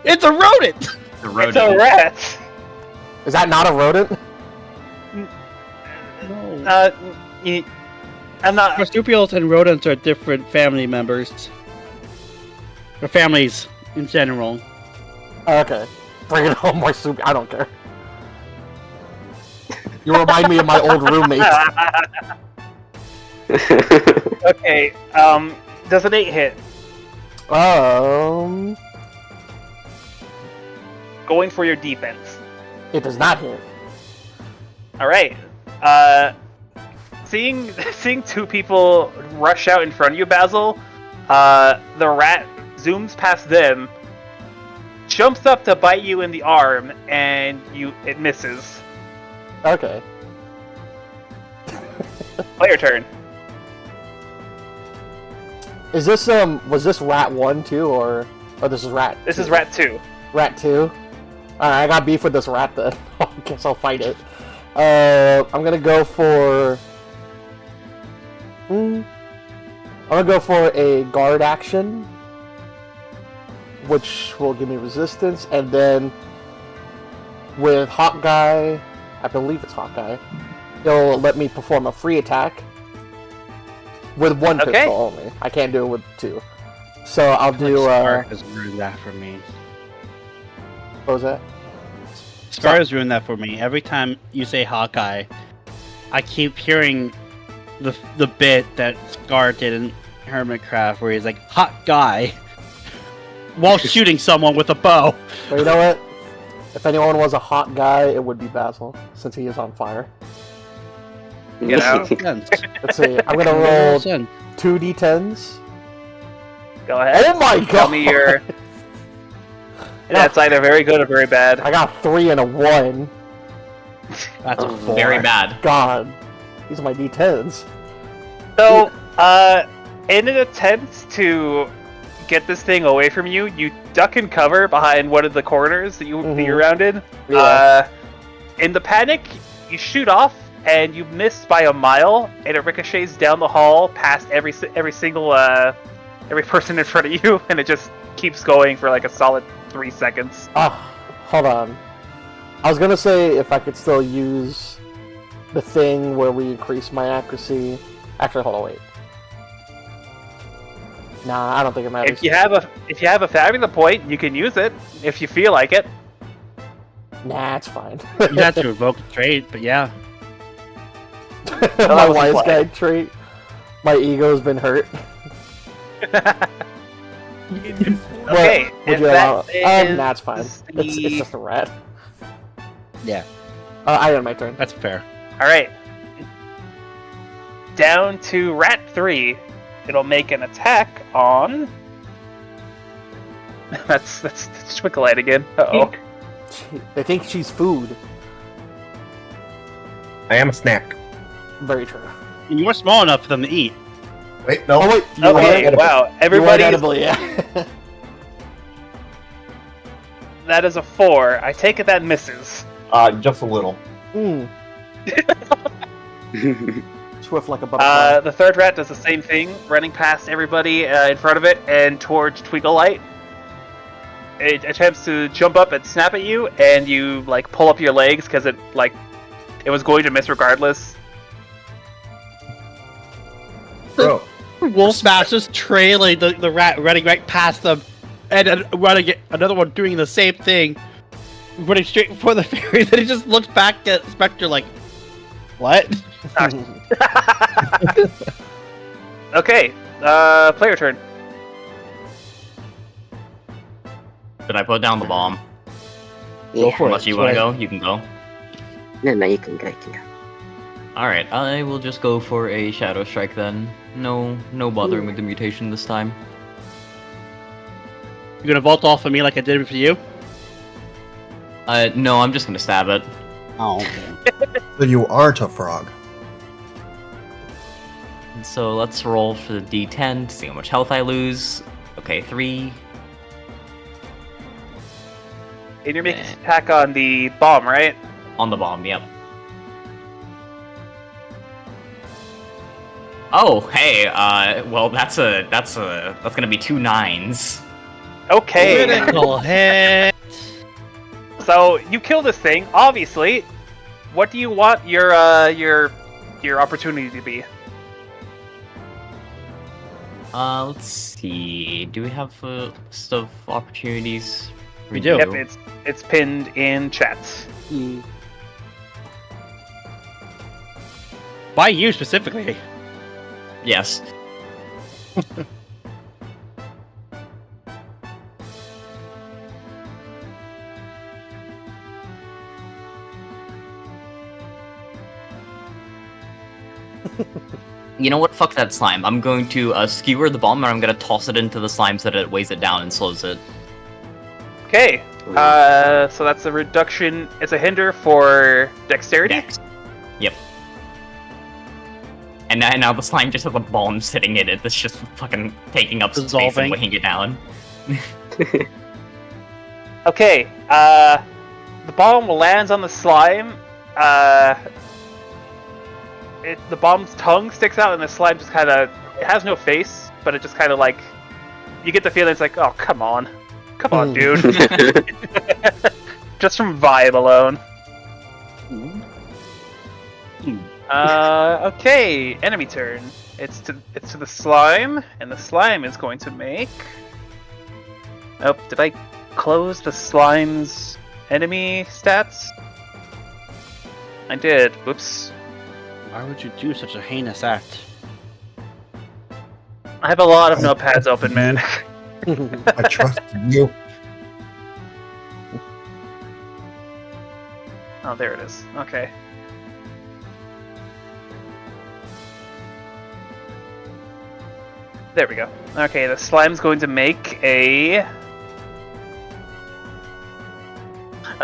It's a rodent. The rodent. It's a rat. Is that not a rodent? No. I'm not... Marsupials and rodents are different family members. Or families in general. Okay. Bring it on, marsupial. I don't care. You remind me of my old roommate. Okay, does an 8 hit? Going for your defense. It does not hit. Alright. Seeing two people rush out in front of you, Basil, the rat zooms past them, jumps up to bite you in the arm, and it misses. Okay. Player turn. Is this was this rat 1 too, or this is rat? This 2? is rat 2. Rat 2. Alright, I got beef with this rat then. I guess I'll fight it. I'm gonna go for. I'm gonna go for a guard action, which will give me resistance, and then with Hawkeye, I believe it's Hawkeye, he'll let me perform a free attack with one Okay. pistol only. I can't do it with 2. So I'll do. Scar has ruined that for me. What was that? Scar has ruined that for me. Every time you say Hawkeye, I keep hearing the bit that Scar did in Hermitcraft where he's like, hot guy, while shooting someone with a bow. But you know what? If anyone was a hot guy, it would be Basil, since he is on fire. You know? Let's see. I'm gonna roll 2 d10s. Go ahead. Oh my god! Tell me your... That's either very good or very bad. I got 3 and a 1. That's a 4. Very bad. God. These are my d10s. So, in an attempt to get this thing away from you, you duck and cover behind one of the corners that you're around in. Yeah. In the panic, you shoot off, and you miss by a mile, and it ricochets down the hall past every person in front of you, and it just keeps going for like a solid 3 seconds. Hold on. I was gonna say if I could still use the thing where we increase my accuracy. Actually, hold on, wait. Nah, I don't think it matters. If you have a Fabula point, you can use it if you feel like it. Nah, it's fine. You have to evoke a trait, but yeah. My wise guy trait. My ego's been hurt. Okay, Would if you allow? that is Nah, it's fine. It's just a rat. Yeah, I got my turn. that's fair. Alright. Down to Rat 3. It'll make an attack on... that's Twinkleite again. Uh-oh. They think she's food. I am a snack. Very true. And you were small enough for them to eat. Wait, no. Oh wait, Okay, wow. Everybody, edible, yeah. that is a 4. I take it that misses. Just a little. Swift like a butterfly. The third rat does the same thing, running past everybody in front of it and towards Twinkle Light. It attempts to jump up and snap at you, and you like pull up your legs because it was going to miss regardless. Bro, Wolf Smash is trailing the rat, running right past them, and another one doing the same thing, running straight for the fairy. Then he just looks back at Spectre like, "What?" Okay, player turn. Did I put down the bomb? Yeah. for it. Unless you want to go, you can go. No, you can go. Alright, I will just go for a Shadow Strike then. No bothering with the mutation this time. You're gonna vault off of me like I did for you? No, I'm just gonna stab it. Oh. so you aren't a frog. So let's roll for the D10 to see how much health I lose. Okay, 3. And you're making an attack on the bomb, right? On the bomb, yep. Oh, hey, well that's gonna be 2 9s. Okay. Critical hit. So you kill this thing. Obviously, what do you want your opportunity to be? Let's see. Do we have a list of opportunities? We do. Yep, it's pinned in chat. By you specifically. Yes. You know what? Fuck that slime. I'm going to skewer the bomb and I'm gonna toss it into the slime so that it weighs it down and slows it. Okay. So that's a reduction. It's a hinder for dexterity. Dex. Yep. And now the slime just has a bomb sitting in it that's just fucking taking up space Dissolving. and weighing it down. Okay. The bomb lands on the slime. The bomb's tongue sticks out, and the slime just kind of. It has no face, but it just kind of like. You get the feeling it's like, oh, come on, dude. Just from vibe alone. Okay, enemy turn. It's to the slime, and the slime is going to make. Oh, did I close the slime's enemy stats? I did. Whoops. Why would you do such a heinous act? I have a lot of notepads open, man. I trust you. Oh, there it is. Okay. There we go. Okay, the slime's going to make a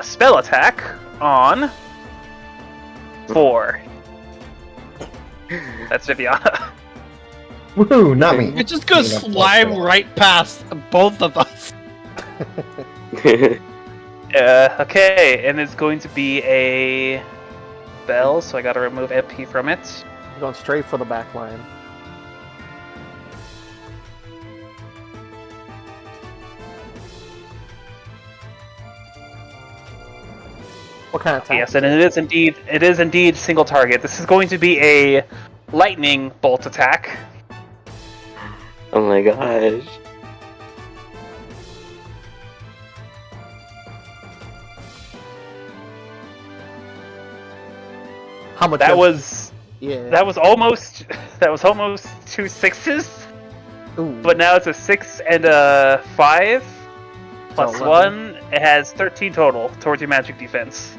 spell attack on 4. That's Viviana. Woohoo, not me. It just goes slime right past both of us. Okay, and it's going to be a spell, so I gotta remove MP from it. Going straight for the back line. What kind of attack? Yes, and it is indeed single target. This is going to be a lightning bolt attack. Oh my gosh. How much? That was Yeah. that was almost 2 6s, Ooh. but now it's a 6 and a 5 plus 11. 1. It has 13 total towards your magic defense.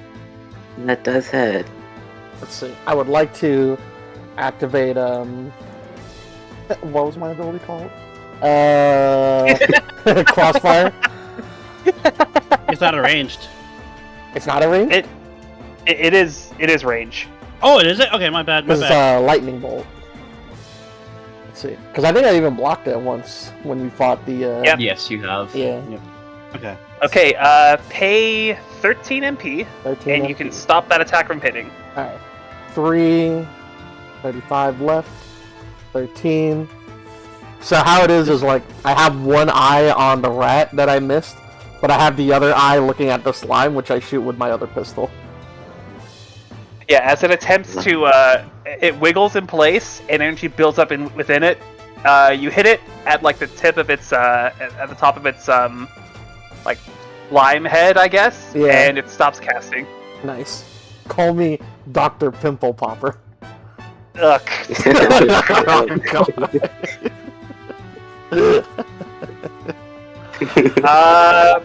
That does hit. Let's see. I would like to activate. What was my ability called? Crossfire. It's not arranged. It's not a ring. It is range. Oh, it is it? Okay, my bad. My This is bad. lightning bolt. Let's see. Because I think I even blocked it once when we fought the. Yep. Yes, you have. Yeah. Okay. Okay, pay 13 MP, 13 and you can stop that attack from hitting. Alright. 3, 35 left, 13. So how it is like, I have one eye on the rat that I missed, but I have the other eye looking at the slime, which I shoot with my other pistol. Yeah, as it attempts to, it wiggles in place, and energy builds up within it. You hit it at, like, the tip of its, at the top of its, like, lime head, I guess, Yeah. and it stops casting. Nice. Call me Dr. Pimple Popper. Ugh.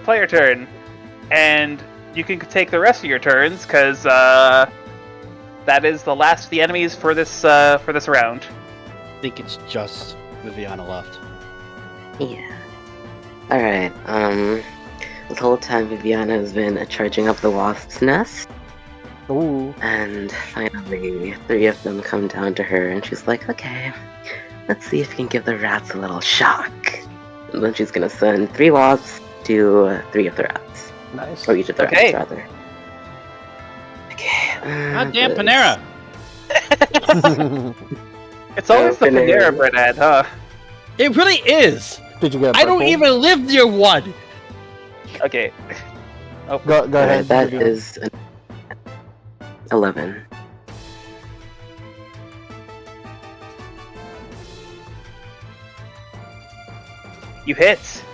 Player turn. And you can take the rest of your turns, because, that is the last of the enemies for this round. I think it's just Viviana left. Yeah. Alright, this whole time Viviana has been charging up the wasp's nest, Ooh. and finally 3 of them come down to her, and she's like, okay, let's see if we can give the rats a little shock. And then she's gonna send 3 wasps to 3 of the rats. Nice. Or each of the Okay. rats, rather. Okay. God damn Panera! It's always the Panera. Panera bread ad, huh? It really is! Did you get a I don't purple? even live near one! Okay. Oh, Go ahead. Alright, that Vivian. is an 11. you hit.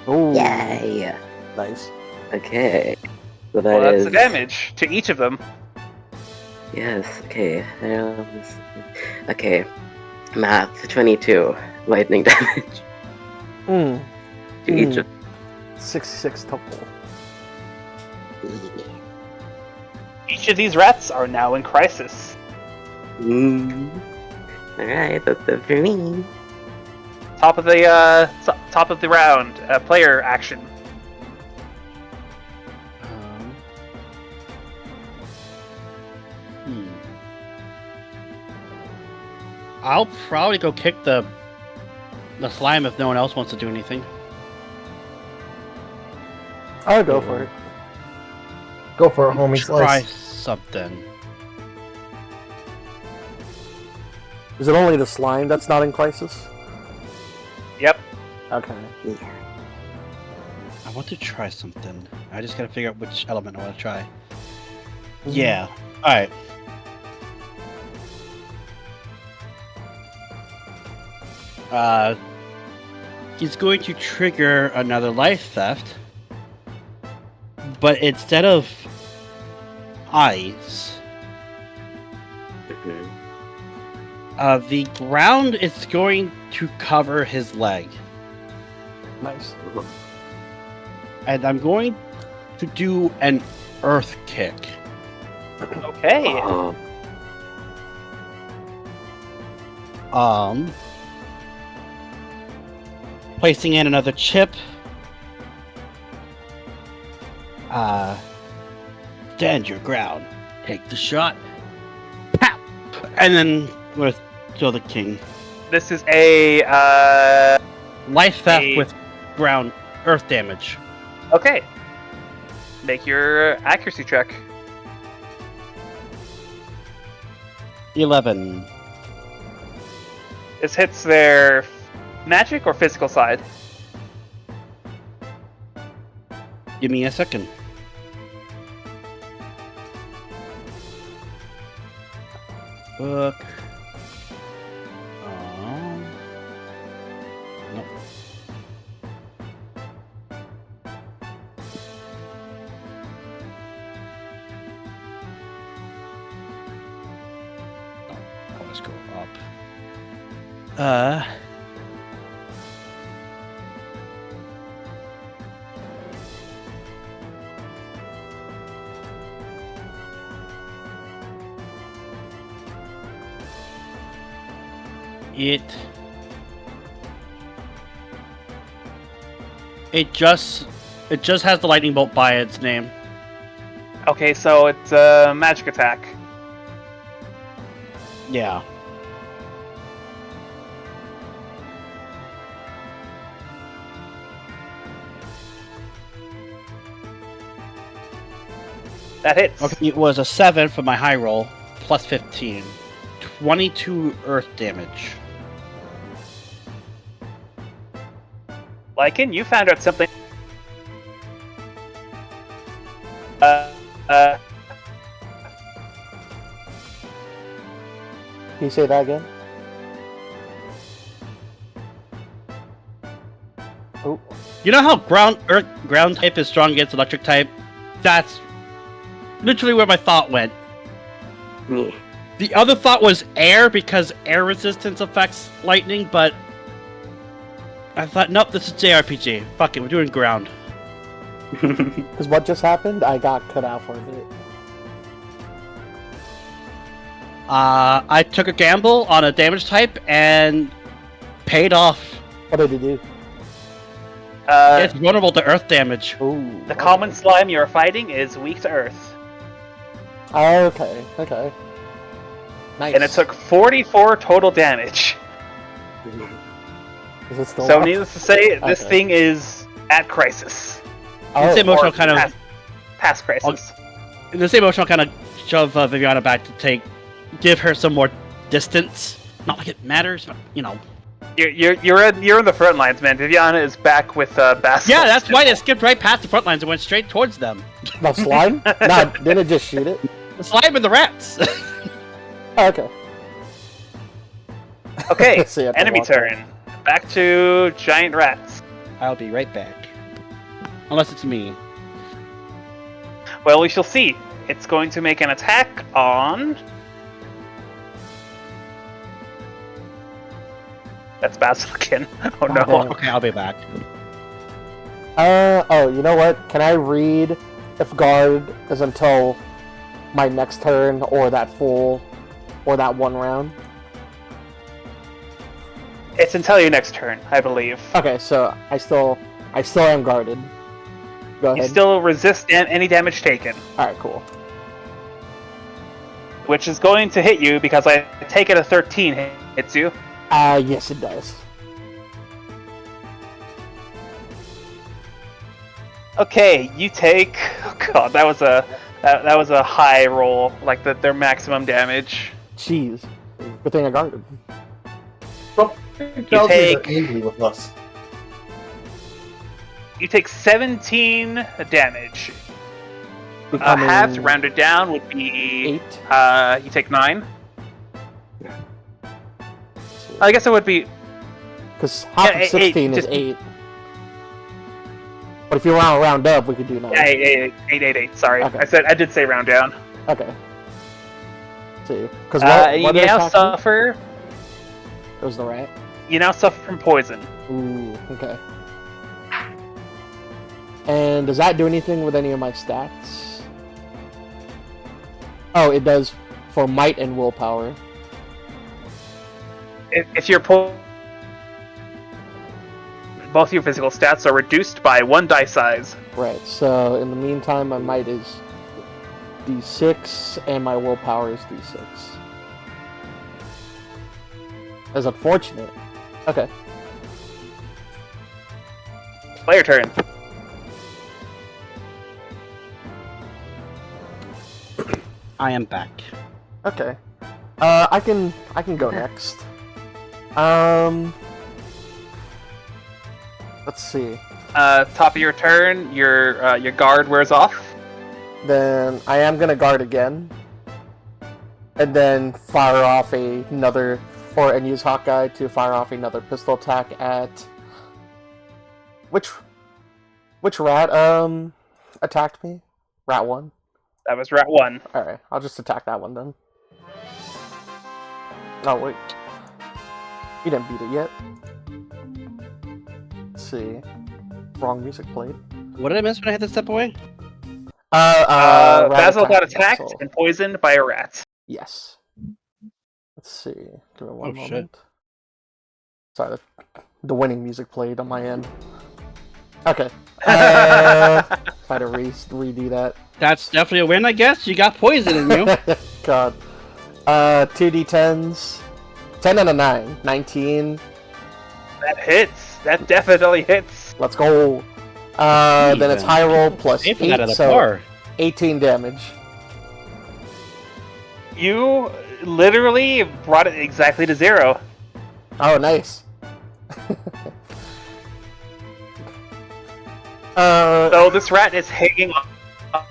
Ooh. Yay! Nice. Okay. So Well, that that's is... the damage to each of them. Yes, okay. Okay. Math, 22 lightning damage Mm. to each of 66 total. Each of these rats are now in crisis. Alright, that's it for me. Top of the round. Player action. I'll probably go kick the slime if no one else wants to do anything. I'll go for it. Go for it, homie. Try Slice. something. Is it only the slime that's not in crisis? Yep. Okay. I want to try something. I just gotta figure out which element I want to try. Yeah. Alright. He's going to trigger another life theft. But instead of eyes, the ground is going to cover his leg. Nice. And I'm going to do an earth kick. Okay. Placing in another chip. Stand your ground. Take the shot. Pow! And then with throw the king. This is a Life theft A- with ground earth damage. okay. Make your accuracy check. 11. This hits their magic or physical side. Give me a second. Book. Nope. Let's go up. It just has the lightning bolt by its name. Okay, so it's a magic attack. Yeah. That hits. Okay, it was a 7 for my high roll, plus 15. 22 earth damage. Lycan, you found out something. Can you say that again? Oh, You know how ground type is strong against electric type? That's literally where my thought went. Yeah. The other thought was air, because air resistance affects lightning, but I thought, nope, this is JRPG. Fuck it, we're doing ground. because what just happened? I got cut out for a bit. I took a gamble on a damage type and paid off. What did he do? It's vulnerable to earth damage. Ooh. The common slime you are fighting is weak to earth. Okay. Okay. Nice. And it took 44 total damage. Is it still So up? needless to say, this Okay. thing is at crisis. This Oh, emotional Or kind of past crisis. this emotional kind of shove Viviana back to give her some more distance. Not like it matters, but you know. You're in the front lines, man. Viviana is back with Basil. Yeah, that's why they skipped right past the front lines and went straight towards them. the slime? Nah, didn't it just shoot it? The slime and the rats. Oh, okay. Okay, So you have to enemy walk out. turn. Back to giant rats. I'll be right back. Unless it's me. Well, we shall see. It's going to make an attack on... That's Basilican. Oh no. damn. Okay, I'll be back. Oh, you know what? Can I read if guard is until my next turn or that one round? It's until your next turn, I believe. Okay, so I still am guarded. Go You ahead. still resist any damage taken, Alright, cool. which is going to hit you because I take it a 13 hits you. Yes it does. Okay, you take. Oh god, that was a high roll, like their maximum damage. Jeez. Good thing I guarded. Tells me take- they're angry with us. You take 17 damage. Becoming Halved, rounded down, would be 8. you take 9. I guess it would be. Because half Yeah, of 16 is just- 8. But if you round up, we could do 9. Yeah, 8. Sorry, Okay. I did say round down. Okay. Let's see. Because You what now attacked me? suffer. It was the rat. You now suffer from poison. Ooh, okay. And does that do anything with any of my stats? Oh, it does for might and willpower. If you're both your physical stats are reduced by 1 die size. Right, so in the meantime, my might is d6 and my willpower is d6. That's unfortunate. Okay. Player turn. I am back. Okay. I can go next. Let's see. Top of your turn, your guard wears off. Then I am gonna guard again, and then fire off another, and use Hawkeye to fire off another pistol attack at which rat attacked me? Rat 1. That was rat 1. All right, I'll just attack that one then. Oh wait, you didn't beat it yet. Let's see. Wrong music played. What did I miss when I had to step away? Rat Basil got attacked attacked Basil. and poisoned by a rat. Yes. Let's see. Give me one Oh, shit. moment. Sorry, the winning music played on my end. Okay. Try to redo that. That's definitely a win, I guess. You got poison in you. God. 2d10s. 10 and a 9. 19. That hits. That definitely hits. Let's go. Then it's high roll plus Pay for that at 8. a So bar. 18 damage. You literally brought it exactly to 0. Oh, nice. So this rat is hanging off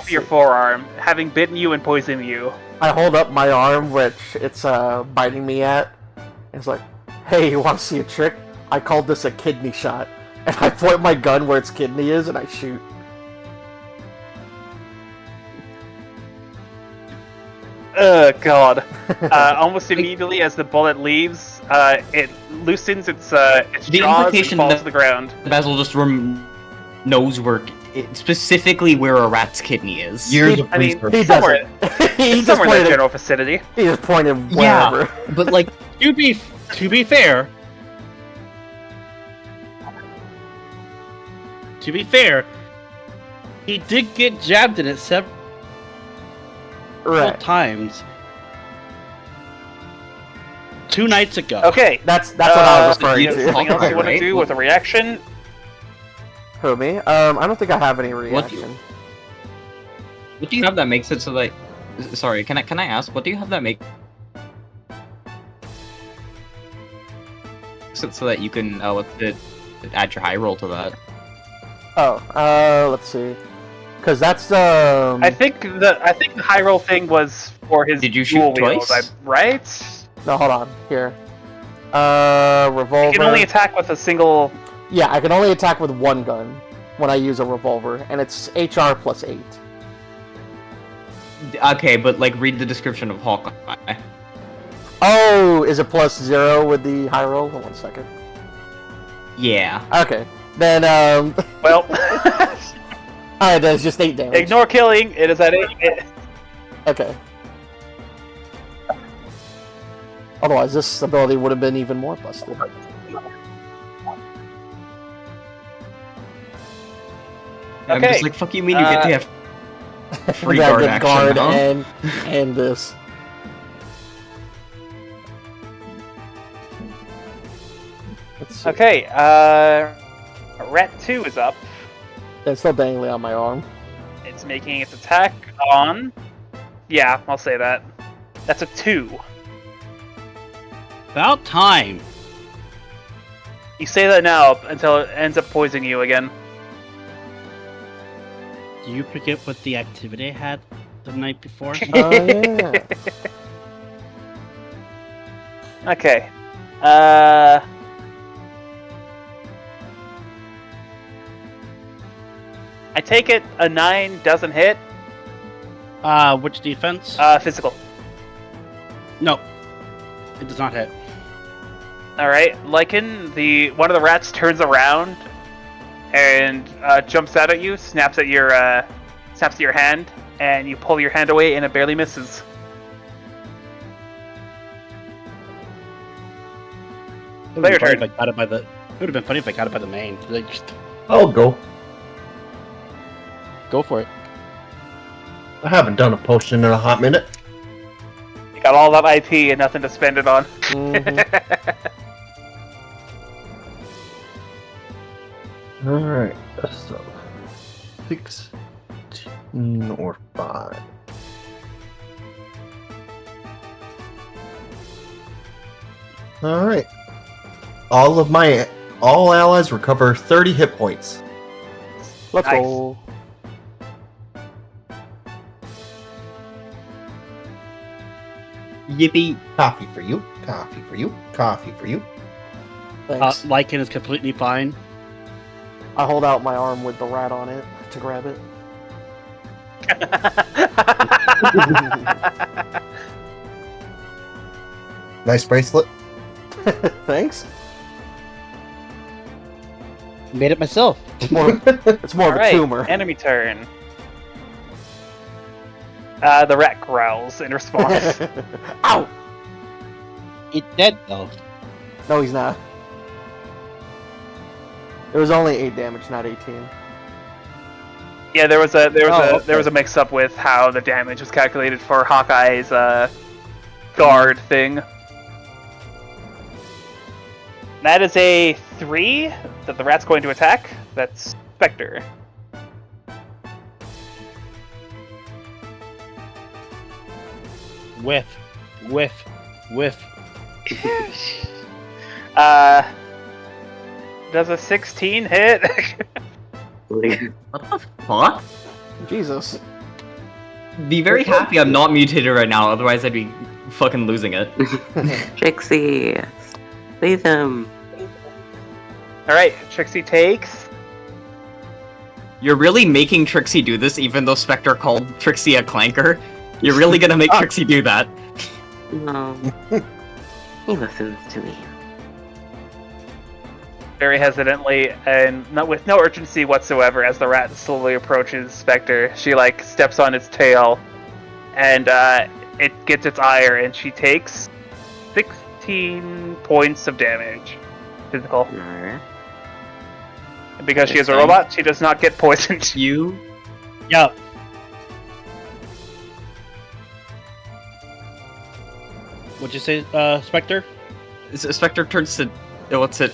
your forearm, having bitten you and poisoned you. I hold up my arm, which it's biting me at. It's like, hey, you want to see a trick? I called this a kidney shot. And I point my gun where its kidney is, and I shoot. God. Almost immediately as the bullet leaves, it loosens its The jaws and implication falls that to the ground. Basil just knows specifically where a rat's kidney is. Years of I mean, research. He somewhere, he just somewhere in the pointed. general vicinity. He just pointed Yeah, wherever. but like, To be fair, he did get jabbed in it several Right. times 2 nights ago. Okay. That's what I was referring you have something to. else you want to Right. do with a reaction? Who, me? I don't think I have any What do you- reaction. what do you have that makes it so that? Sorry, can I ask? What do you have that makes it so that you can add your high roll to that? Oh, let's see. Because that's I think the high roll thing was for his Did you dual shoot wield, twice? right? No, hold on. Here. Revolver. You can only attack with a single. Yeah, I can only attack with one gun when I use a revolver, and it's HR plus 8. Okay, but like, read the description of Hawkeye. Oh, is it plus 0 with the high roll? Hold on 1 second. Yeah. Okay. Then, Well, alright, that's just 8 damage. ignore killing. It is at 8. Okay. Otherwise, this ability would have been even more busted. I'm Okay, just like, fuck you mean you get to have free Yeah, guard good action, guard huh? and this. Let's see. Okay, Rat 2 is up. It's still dangling on my arm. It's making its attack on. Yeah, I'll say that. That's a 2. About time. You say that now until it ends up poisoning you again. Do you forget what the activity I had the night before? Oh, yeah. Okay. I take it a 9 doesn't hit. Which defense? Physical. No. It does not hit. Alright, Lycan, one of the rats turns around and jumps out at you, snaps at your hand, and you pull your hand away and it barely misses. It Play your would turn. it would have been funny if I got it by the main. Like, just I'll go. go for it. I haven't done a potion in a hot minute. You got all that IP and nothing to spend it on. Mhm. Alright, so 16 or 5. Alright. All allies recover 30 hit points. Let's Nice. go. Yippee. Coffee for you, coffee for you, coffee for you. Thanks. Lycan is completely fine. I hold out my arm with the rat on it to grab it. Nice bracelet. Thanks. Made it myself. It's more of a Alright, tumor. enemy turn. The rat growls in response. Ow! It's dead though. No, he's not. It was only 8 damage, not 18. Yeah, there was a okay. mix up with how the damage was calculated for Hawkeye's guard thing. That is a 3 that the rat's going to attack. That's Spectre. Whiff. Does a 16 hit? Like, What the fuck? Jesus. Be very happy I'm not mutated right now, otherwise I'd be fucking losing it. Trixie, leave him. Alright, Trixie takes. You're really making Trixie do this, even though Spectre called Trixie a clanker? You're really gonna make Trixie do that? No. He listens to me. Very hesitantly, and with no urgency whatsoever, as the rat slowly approaches Spectre, she like steps on its tail, and it gets its ire, and she takes 16 points of damage, physical. Alright. And because she is a robot, she does not get poisoned. You? Yup. What'd you say, Spectre? Spectre turns to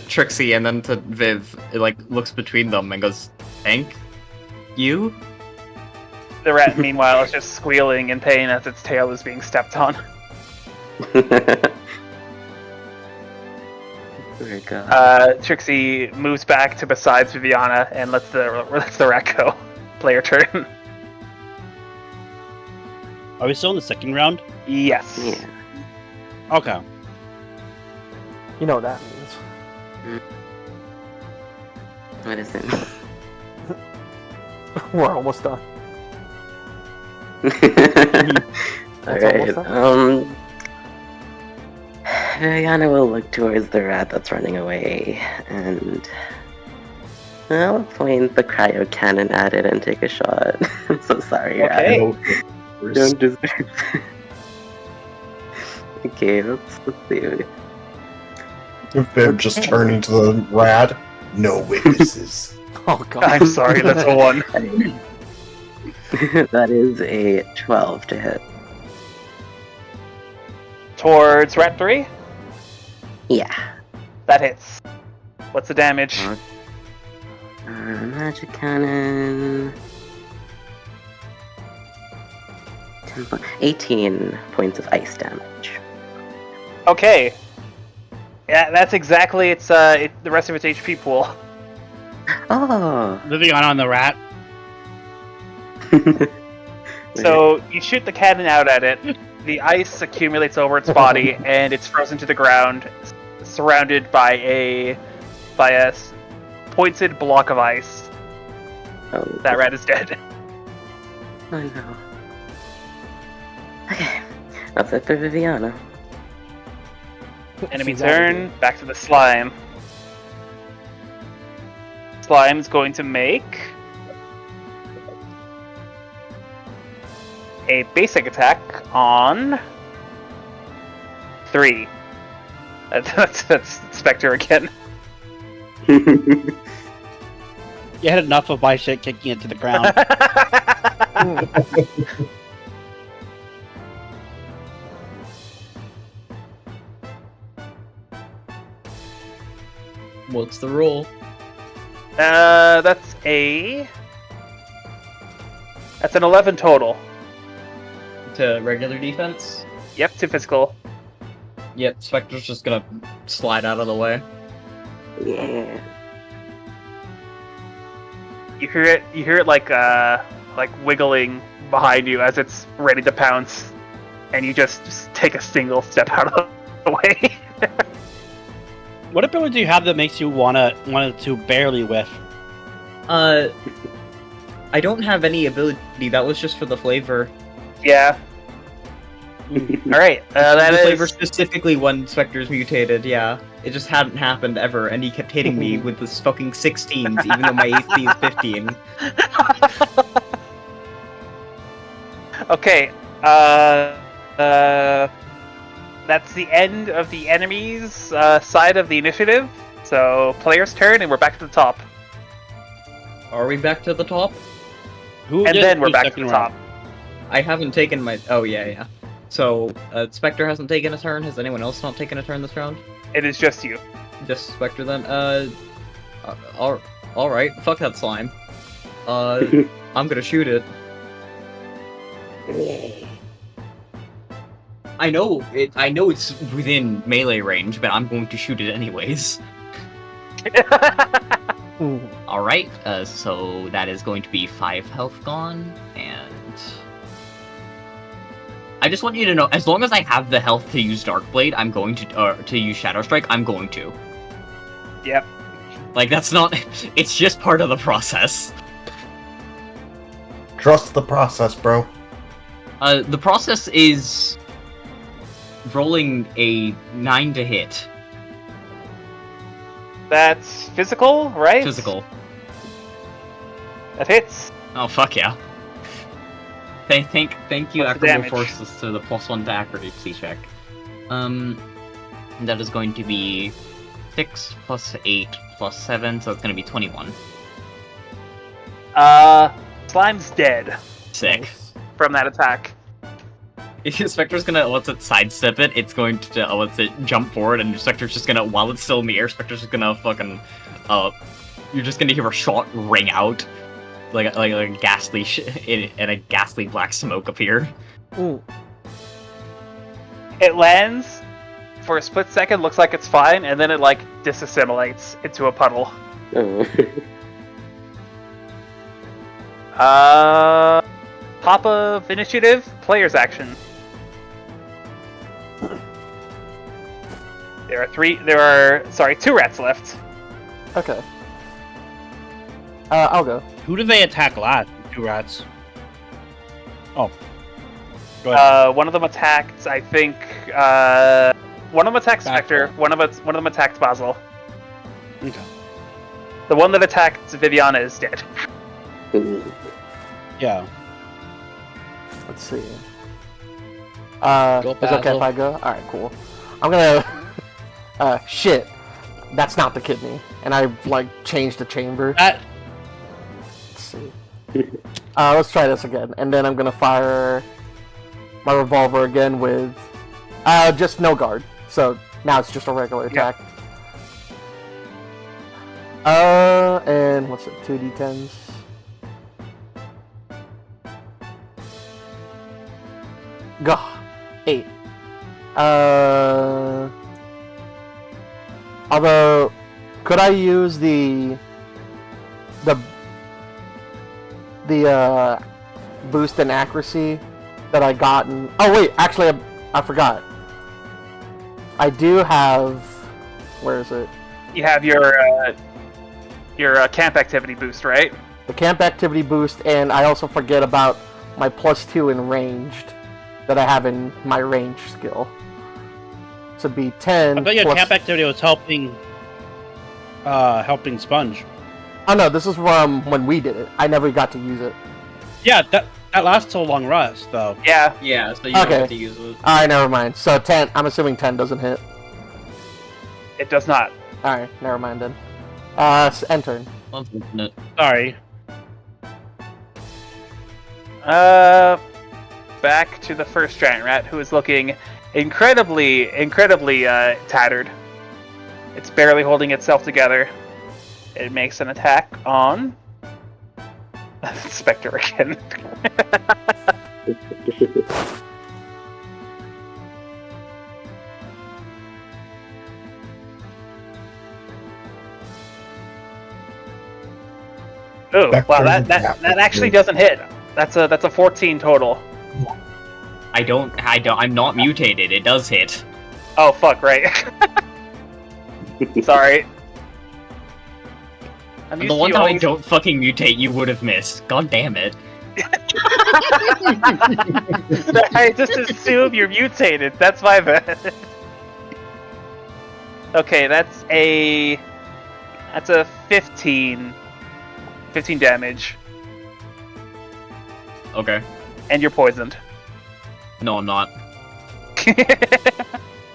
Trixie and then to Viv. It like looks between them and goes, "Thank you." The rat, meanwhile, is just squealing in pain as its tail is being stepped on. Very good. Trixie moves back to besides Viviana and lets the rat go. Player turn. Are we still in the second round? Yes. Yeah. Okay. You know what that means. What is it? We're almost done. Alright, Viviana will look towards the rat that's running away, and I'll point the cryo cannon at it and take a shot. I'm so sorry, Okay. rat. Don't deserve. Okay, let's see. Viv just turning to the rat. No witnesses. Oh god. I'm sorry, that's a 1. That is a 12 to hit. Towards rat 3? Yeah. That hits. What's the damage? Magic cannon. 18 points of ice damage. Okay. Yeah, that's exactly the rest of its HP pool. Oh. Viviana on the rat. So you shoot the cannon out at it. The ice accumulates over its body, and it's frozen to the ground, surrounded by a pointed block of ice. Oh, That rat is dead. I know. Okay, that's it for Viviana. Enemy She's out of turn. Back to the slime. Slime's going to make a basic attack on 3. That's Spectre again. You had enough of my shit kicking it to the ground. What's the roll? That's an 11 total. To regular defense? Yep, to physical. Yep, Spectre's just gonna slide out of the way. Yeah. You hear it like wiggling behind you as it's ready to pounce, and you just take a single step out of the way. What ability do you have that makes you want to barely whiff? I don't have any ability. That was just for the flavor. Yeah. Alright, The that flavor is... specifically when Spectre's mutated, yeah. It just hadn't happened ever, and he kept hitting me with this fucking 16s, even though my AC is 15. Okay, that's the end of the enemy's side of the initiative. So, player's turn, and we're back to the top. Are we back to the top? Who And did then we're the back to second the round? top. I haven't taken my... Oh, yeah. So, Spectre hasn't taken a turn. Has anyone else not taken a turn this round? It is just you. Just Spectre then. Alright. Fuck that slime. I'm gonna shoot it. I know it's within melee range, but I'm going to shoot it anyways. Alright, so that is going to be 5 health gone, and... I just want you to know, as long as I have the health to use Darkblade, I'm going to use Shadow Strike, I'm going to. Yep. Like, that's not... It's just part of the process. Trust the process, bro. The process is... rolling a 9 to hit. That's physical, right? Physical. That hits. Oh, fuck yeah. Thank you, What's the Equitable damage? Forces, to the +1 to accuracy check. That is going to be 6 plus 8 plus 7, so it's going to be 21. Slime's dead Sick. from that attack. Spectre's gonna, sidestep it, it's going to, jump forward, and Spectre's just gonna, while it's still in the air, Spectre's just gonna fucking, you're just gonna hear a shot ring out, like a ghastly and a ghastly black smoke appear. Ooh. It lands for a split second, looks like it's fine, and then it like disassimilates into a puddle. Top of initiative, player's action. There are 2 rats left. Okay. I'll go. Who did they attack last? 2 rats. Oh. Go ahead. One of them attacked, I think, one of them attacked Spectre, one of them attacked Basil. Okay. The one that attacked Viviana is dead. Yeah. Let's see. Go, is it okay Basil. if I go? Alright, cool. I'm gonna... shit. That's not the kidney. And I, like, changed the chamber. That Let's see. Let's try this again. And then I'm gonna fire my revolver again with... just no guard. So now it's just a regular attack. And what's it? 2d10s. Gah. 8. Although, could I use the boost in accuracy that I got in... Oh wait, actually I forgot. I do have... Where is it? You have your camp activity boost, right? The camp activity boost, and I also forget about my +2 in ranged that I have in my range skill. So it'd be 10 I thought your plus... camp activity was helping Sponge. Oh no, this is from when we did it. I never got to use it. Yeah, that lasts till long rest though. Yeah. Yeah, so you Okay. don't have to use it. Alright, never mind. So 10, I'm assuming 10 doesn't hit. It does not. Alright, never mind then. End turn. Unfortunate. Sorry. Back to the first giant rat, who is looking incredibly tattered. It's barely holding itself together. It makes an attack on Spectre again. Oh, wow, that actually doesn't hit. That's a 14 total. I'm not mutated, it does hit. Oh fuck, right. Sorry. I'm The used to one you time I always- don't fucking mutate, you would have missed. God damn it. I just assume you're mutated. That's my bad. Okay, that's a 15 damage, Okay. and you're poisoned. No, I'm not.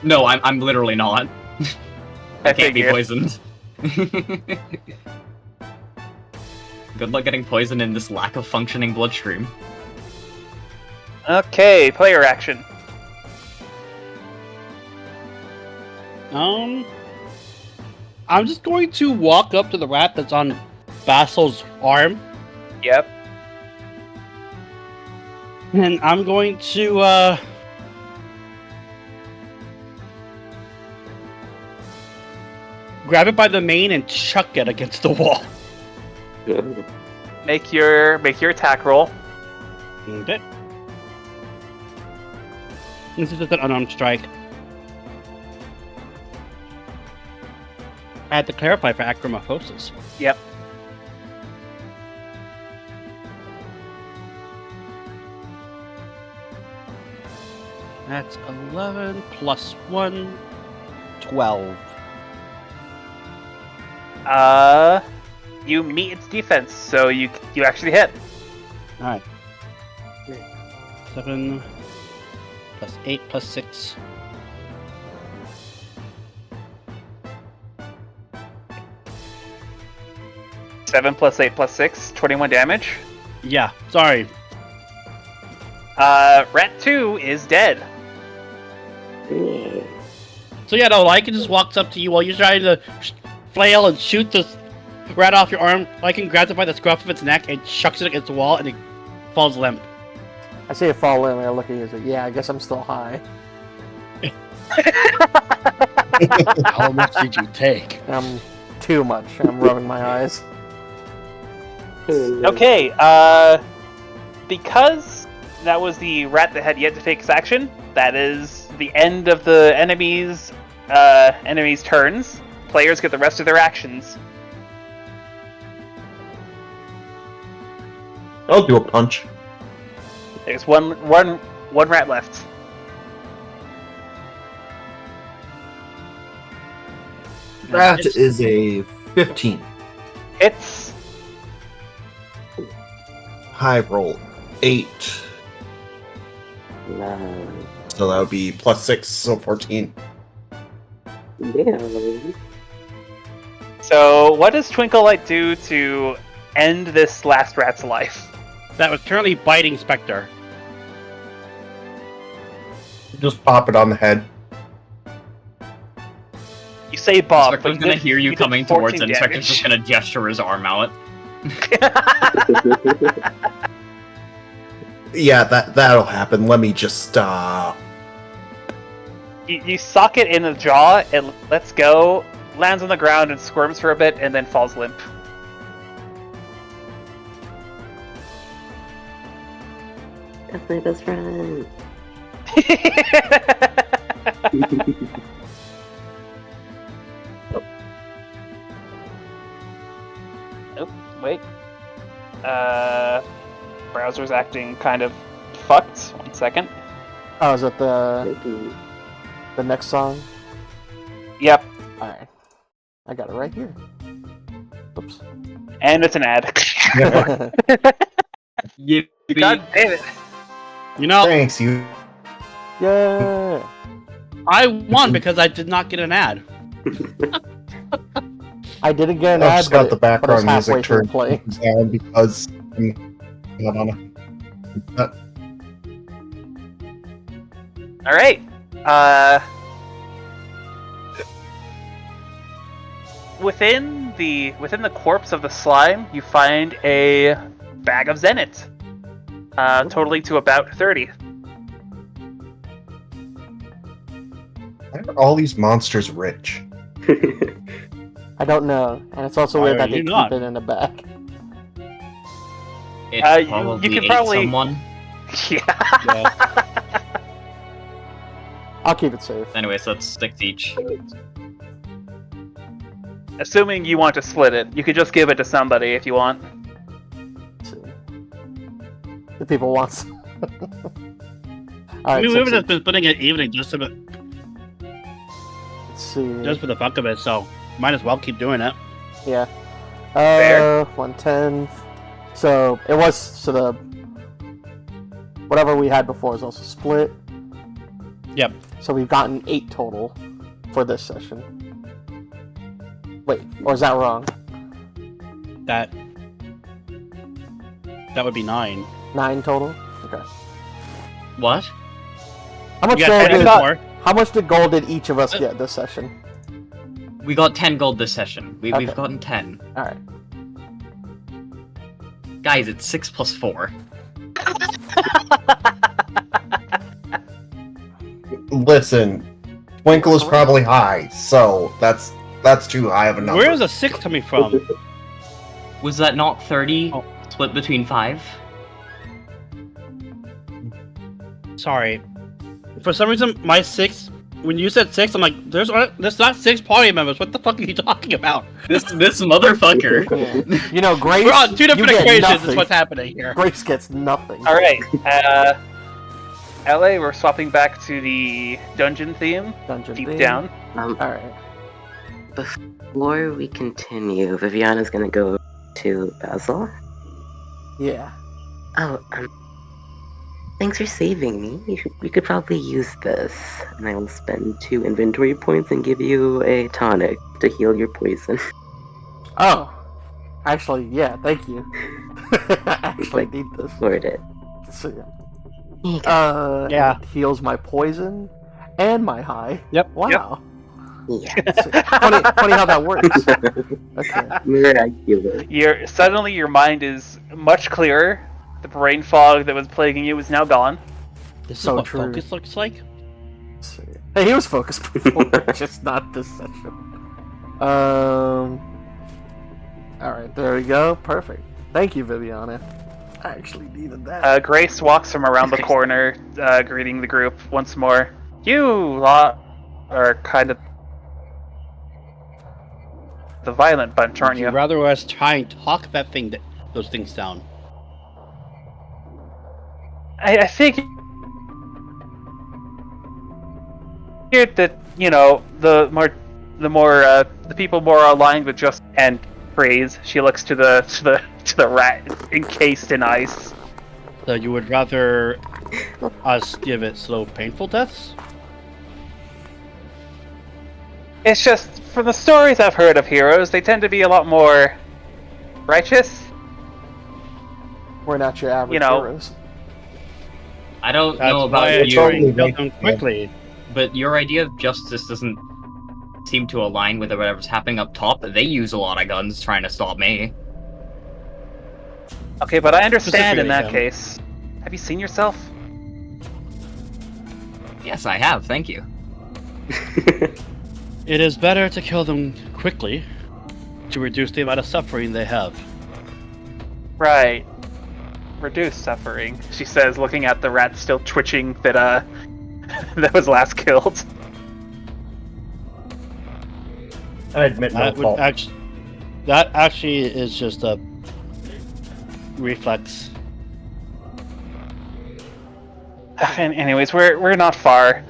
No, I'm literally not. I can't be figured. poisoned. Good luck getting poisoned in this lack of functioning bloodstream. Okay, player action. I'm just going to walk up to the rat that's on Basil's arm, Yep. and I'm going to grab it by the mane and chuck it against the wall. Make your attack roll. Okay. This is just an unarmed strike. I had to clarify for acromorphosis. Yep. That's 11 plus 1, 12. You meet its defense, so you actually hit. Alright. 7 plus 8 plus 6. Seven plus 8 plus 6, 21 damage. Yeah, sorry. Rat 2 is dead. So yeah, no, Lycan just walks up to you while you're trying to flail and shoot this rat off your arm. Lycan grabs it by the scruff of its neck and chucks it against the wall, and it falls limp. I see it fall in, and I look at you and say, yeah, I guess I'm still high. How much did you take? Too much. I'm rubbing my eyes. Okay, because that was the rat that had yet to take its action, that is the end of the enemy's turns. Players get the rest of their actions. I'll do a punch. There's one rat left. That is a 15. Hits. High roll 8. No. So that would be plus 6, so 14. Yeah. So, what does Twinkle Light do to end this last rat's life? That was currently biting Spectre. Just pop it on the head. You say Bob, Spectre's but gonna did- hear you did coming 14 towards it, and Spectre's damage. just gonna gesture his arm out. Yeah, that'll happen. Let me just You sock it in the jaw, it lets go, lands on the ground and squirms for a bit, and then falls limp. That's my best friend. Oh, wait. Browser's acting kind of fucked. 1 second. Oh, is it the next song? Yep, Alright. I got it right here. Oops. and it's an ad. Yippee. God damn it. You know, Thanks, you. Yeah. I won because I did not get an ad. I didn't get an I've ad, just got but the it's background halfway music through turned play. down because I'm not on Alright. Within the corpse of the slime, you find a bag of zenith. Totaling to about 30. Why are all these monsters rich? I don't know. And it's also Why weird are that they you keep not? it in the back. It You probably can ate probably- someone. Yeah. I'll keep it safe. Anyway, so that's 6 each. Assuming you want to split it, you could just give it to somebody if you want. Let's see. The people want some. I Alright, mean, so we were just been putting it evening just let's see. for the fuck of it, so might as well keep doing it. Yeah. Fair. 110. So it was the whatever we had before is also split. Yep. So we've gotten 8 total for this session. Wait, or is that wrong? That would be 9. 9 total? Okay. What? How much You gold got 10 did, more. how much did gold did each of us get this session? We got 10 gold this session. We've Okay. gotten 10. Alright. Guys, it's 6 plus 4. Listen, Twinkle is probably high, so that's That's too high of a number. Where is a 6 coming from? Was that not 30 Oh. split between 5? Sorry. For some reason, my 6. When you said 6, I'm like, there's not 6 party members. What the fuck are you talking about? This motherfucker. Yeah. You know, Grace. We're on 2 different you get equations. nothing. Is what's happening here. Grace gets nothing. All right, LA. We're swapping back to the dungeon theme. Dungeon Deep theme. down. All right. Before we continue, Viviana's gonna go to Basil. Yeah. Oh, thanks for saving me. We could probably use this, and I will spend 2 inventory points and give you a tonic to heal your poison. Oh. Actually, yeah. Thank you. I actually need this. Afford it. So, yeah. Here you go. Yeah. It heals my poison and my high. Yep. Wow. Yeah. Funny how that works. Okay. Miraculous. Suddenly your mind is much clearer. The brain fog that was plaguing you is now gone. This is So what true. focus looks like? So, yeah. Hey, he was focused before, just not this session. Alright, there we go. Perfect. Thank you, Viviana. I actually needed that. Grace walks from around the corner, greeting the group once more. You lot are kind of the violent bunch, aren't Would you? rather us try and talk those things down? I think that the people more aligned with just and praise. She looks to the rat encased in ice. So you would rather us give it slow, painful deaths? It's just from the stories I've heard of heroes, they tend to be a lot more righteous. We're not your average you know, heroes. I don't That's know why about I you, totally kill make them sense. quickly. but your idea of justice doesn't seem to align with whatever's happening up top. They use a lot of guns trying to stop me. Okay, but I understand in Specifically that him. case. Have you seen yourself? Yes, I have. Thank you. It is better to kill them quickly to reduce the amount of suffering they have. Right. Reduce suffering, she says, looking at the rat still twitching that that was last killed. I admit no That would fault. actually is just a reflex. And anyways, we're not far.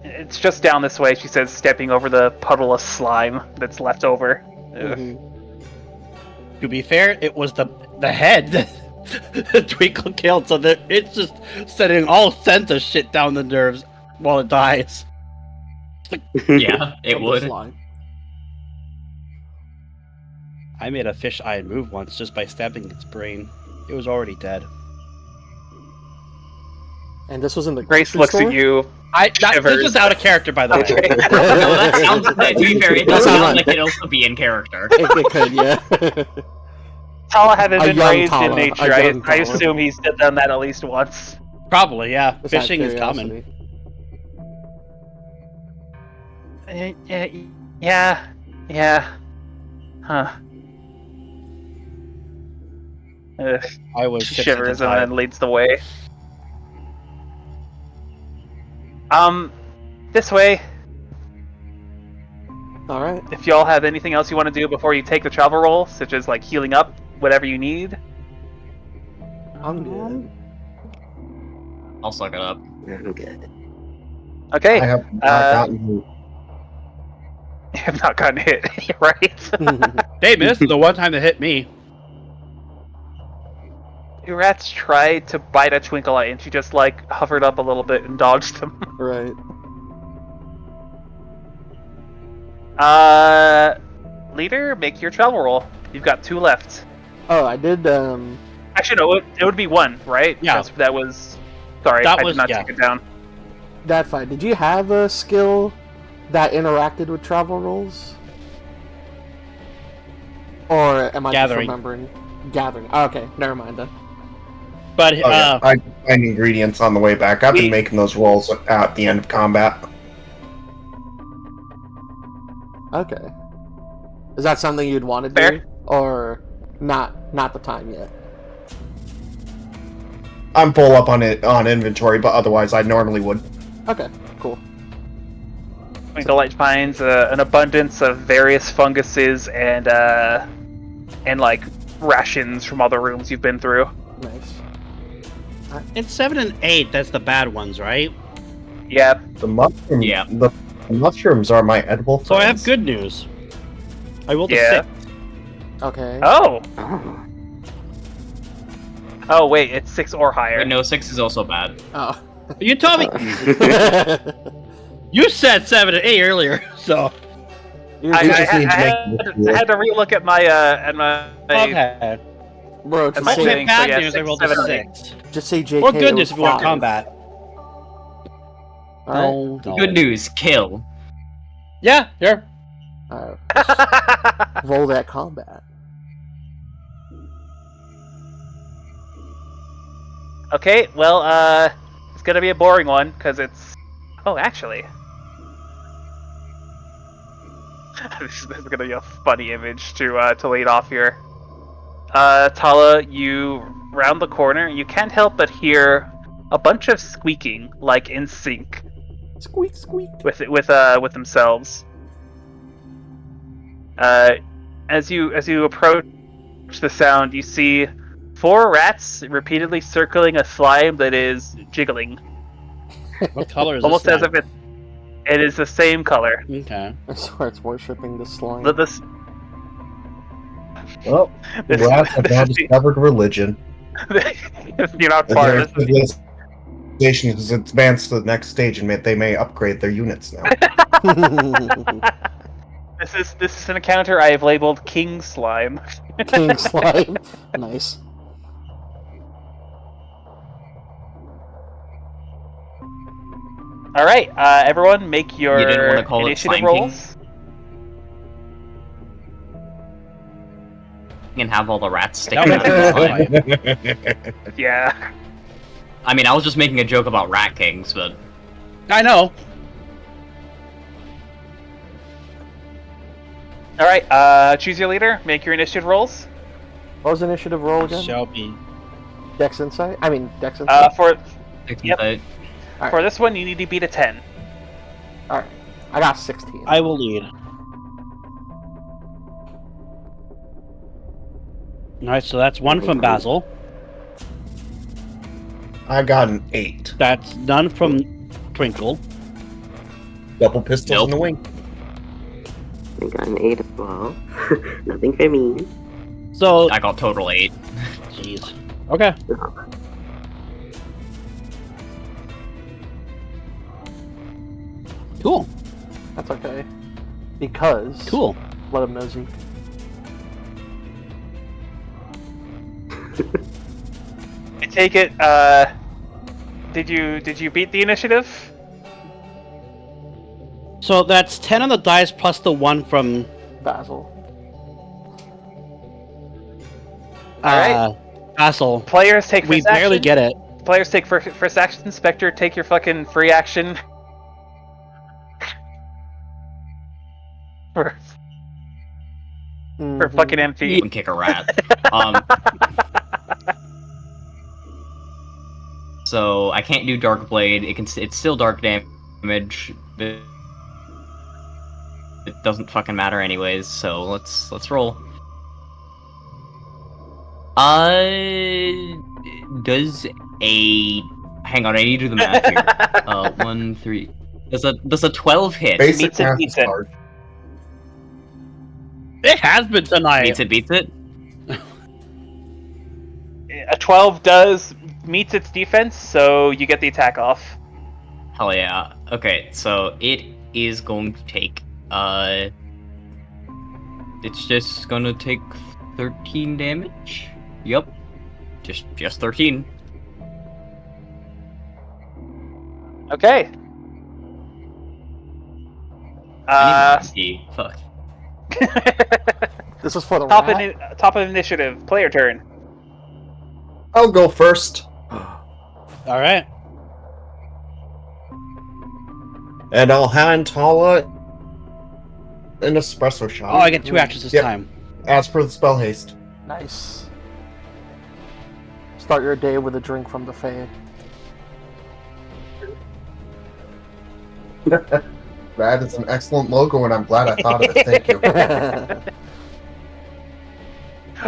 It's just down this way, she says, stepping over the puddle of slime that's left over. Ugh. To be fair, it was the head that Twinkle killed, so that it's just sending all sense of shit down the nerves while it dies. Yeah, it From would. this line. I made a fish eye move once just by stabbing its brain. It was already dead. And this was in the Grace grocery looks store? at you. This Shivers. is out of character, by the way. Okay. No, that sounds. To be fair, it does That sounds sound like- like it'd also be in character. It could, yeah. Tala having A been young raised Tala, in a nature, young I Tala. assume he's done that at least once. Probably, yeah. Just out of Fishing is common. curiosity. Yeah. Huh. Ugh. I was She 6 shivers at and the then time. leads the way. This way. Alright. If y'all have anything else you want to do before you take the travel roll, such as like healing up, whatever you need. I'm good. I'll suck it up. I'm good. Okay. I have not gotten. You have not gotten hit, right? They missed the one time they hit me. Two rats tried to bite a Twinkle Eye, and she just like hovered up a little bit and dodged them. Right. Leader, make your travel roll. You've got 2 left. Oh, I did, Actually, no, it would be 1, right? Yeah. That was. Sorry, That I was- did not yeah. take it down. that fine. Did you have a skill that interacted with travel rolls? Or am I Gathering. just remembering? Gathering. Oh, okay, never mind then. But Oh, yeah. I find ingredients on the way back. I've been making those rolls at the end of combat. Okay. Is that something you'd want to do, Fair. or not? Not the time yet. I'm full up on it on inventory, but otherwise I normally would. Okay, cool. Twinkle finds an abundance of various funguses and like rations from all the rooms you've been through. Nice. It's 7 and 8. That's the bad ones, right? Yeah. The mushroom, Yeah. the mushrooms are my edible friends. So I have good news. I rolled a Yeah. 6. Okay. Oh. Oh. Oh wait, it's 6 or higher. Wait, no, 6 is also bad. Oh. You told me. You said 7 and 8 earlier, so. I just need to I had to relook at my Okay. Bro, At just my say, thing. Okay, bad so yeah, news. I 6, rolled a 7, or 6. just say JK. Or good it news was if you want 5. combat. Alright. No, no. Good news, kill. Yeah, here. Alright. Roll that combat. Okay, well, it's gonna be a boring one because it's. Oh, actually, this is gonna be a funny image to lead off here. Tala, you round the corner. You can't help but hear a bunch of squeaking, like in sync Squeak, squeak. with themselves. As you approach the sound, you see 4 rats repeatedly circling a slime that is jiggling, What color is almost this? as if it is the same color. Okay. I swear it's worshipping the slime. This Well, This- rats have this now is the- discovered religion. you're not And far. their civilization has advanced to the next stage, and they may upgrade their units now. This is an encounter I have labeled King Slime. King slime. Nice. All right, everyone, make your You didn't wanna call it initiative Slime rolls. And have all the rats That sticking out of the slime. Yeah. I mean, I was just making a joke about rat kings, but I know. All right, choose your leader. Make your initiative rolls. What was initiative roll again? Shelby. Dex insight? I mean, Dex insight? Yep. For this one, you need to beat a 10. Alright. I got 16. I will lead. Alright, so that's 1 from Basil. I got an 8. That's none from Twinkle. Double pistols in the wing. I got an 8 as well. Nothing for me. So, I got total 8. jeez. Okay. Cool. That's okay. Because... Cool. Let him know, Zeke. I take it. Did you beat the initiative? So that's 10 on the dice plus the 1 from Basil. Basil. Players take first We barely action. get it. Players take first action. Spectre, take your fucking free action. for Mhm. fucking MP. You can kick a rat. So I can't do Dark Blade. It's still dark damage. It doesn't fucking matter anyways. So let's roll. Does a hang on? I need to do the math here. 1, 3. Does a 12 hit? Basic Beats it, math beats is it. hard. It has been tonight. Beats it. A 12 meets its defense, so you get the attack off. Hell yeah. Okay, so it is going to take it's just gonna take 13 damage. Yep. Just 13. Okay. Fuck. This was for the top rat? top of initiative. Player turn. I'll go first, Alright. and I'll hand Tala An espresso Oh, shot. I get 2 actions this Yep. time. As per the spell haste. Nice. Start your day with a drink from the Fae. That is an excellent logo, and I'm glad I thought of it. Thank you.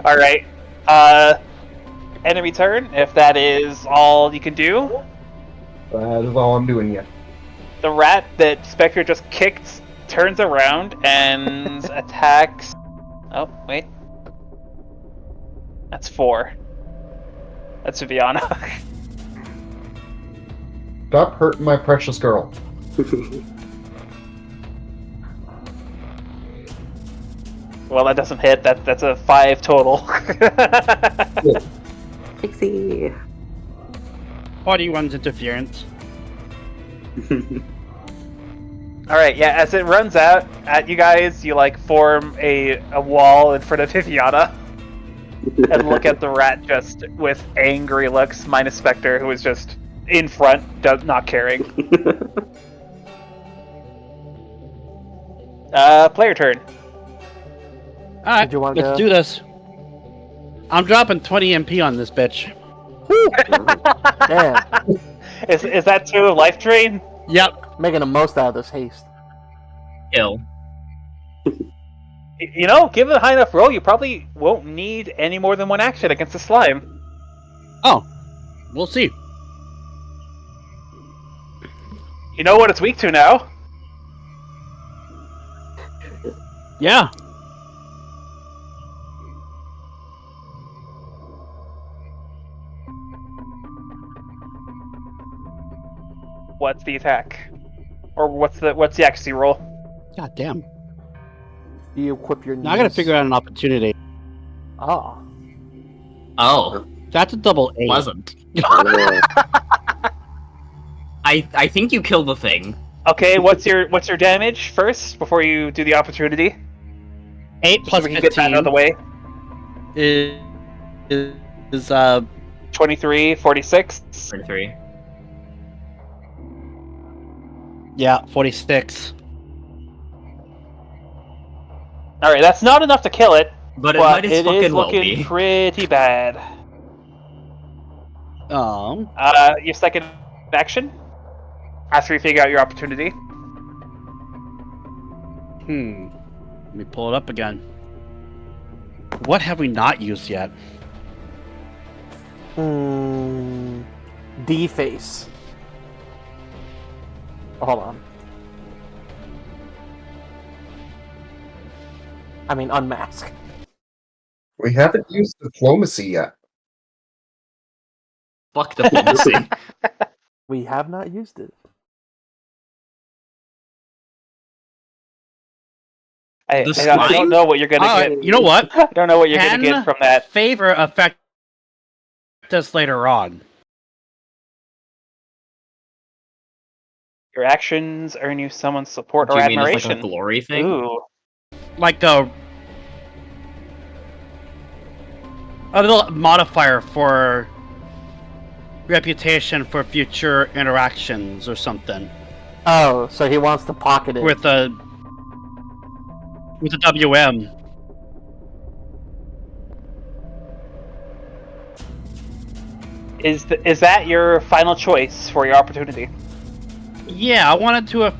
All right. Enemy turn. If that is all you can do, That is all I'm doing yet. the rat that Spectre just kicked turns around and attacks. Oh wait, that's 4. That's Viviana. Stop hurting my precious girl. Well, that doesn't hit. That's a 5 total. Pixie. Party runs interference. All right, yeah. As it runs out at you guys, you like form a wall in front of Viviana and look at the rat just with angry looks. Minus Spectre, who is just in front, not caring. Player turn. Alright, Did you want let's to- do this. I'm dropping 20 MP on this bitch. Damn. Is that 2 of life drain? Yep. Making the most out of this haste. Kill. You know, given a high enough roll, you probably won't need any more than 1 action against the slime. Oh, we'll see. You know what it's weak to now. Yeah. What's the attack? Or what's the accuracy roll? God damn. Do you equip your knees? Now I gotta figure out an opportunity. Ah. Oh, That's a double 8. pleasant. I think you kill the thing. Okay, what's your damage first before you do the opportunity? 8 Just plus so we can get that 15 out of the way. is 23, 46. 23. yeah, 46. All right, that's not enough to kill it, But it but might as it is fucking well looking be. pretty bad. Your second action after you figure out your opportunity. Let me pull it up again. What have we not used yet? D-face. Hold on. I mean, unmask. We haven't used diplomacy yet. Fuck diplomacy. We have not used it. I The don't slime? know what you're gonna get. You know what? I don't know what you're gonna Can get from that. favor affect us later on? Your actions earn you someone's support Do or you mean it's like admiration. a glory thing? Ooh. Like a little modifier for reputation for future interactions or something Oh, so he wants to pocket it. with a WM. Is that your final choice for your opportunity? Yeah, I wanted to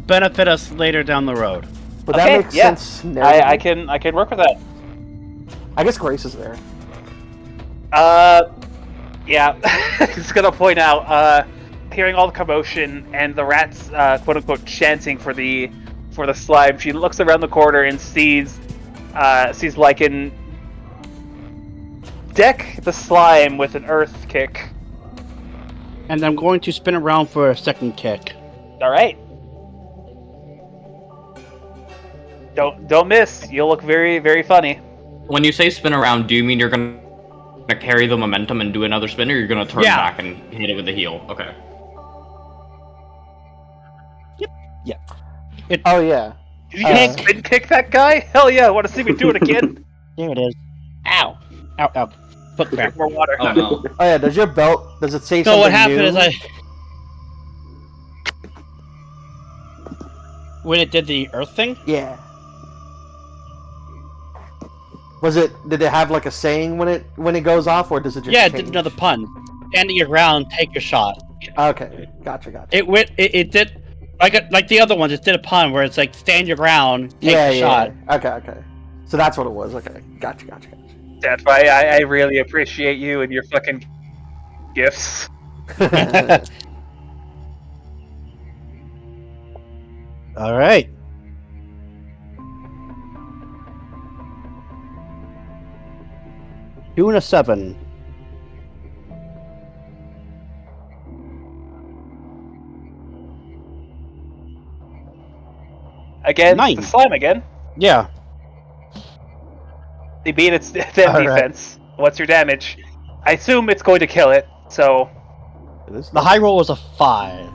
benefit us later down the road. But Okay, that makes yeah. sense. I can work with that. I guess Grace is there. Yeah. Just gonna point out, hearing all the commotion and the rats, quote unquote, chanting for the slime, she looks around the corner and sees Lycan deck the slime with an earth kick. And I'm going to spin around for a second kick. All right. Don't miss. You'll look very, very funny. When you say spin around, do you mean you're gonna carry the momentum and do another spin, or you're gonna turn Yeah. back and hit it with the heel? Okay. Oh, yeah. Did you just spin kick that guy? Hell yeah! Want to see me do it again? There it is. Ow. Ow, ow. Foot cramp. More water. Oh no. Oh, yeah. Does your belt, does it say So something what happened new? is when it did the earth thing, Yeah. Was it? Did it have like a saying when it goes off, or does it just? Yeah, it change? did another pun. Stand your ground, take your shot. Okay, gotcha. It did like the other ones. It did a pun where it's like stand your ground, take your shot. Okay. So that's what it was. Okay, gotcha. That's why I really appreciate you and your fucking gifts. All right. Two and a 7. Again, 9. the slime again. Yeah. They beat its All right. defense. What's your damage? I assume it's going to kill it, so... The high roll was a 5.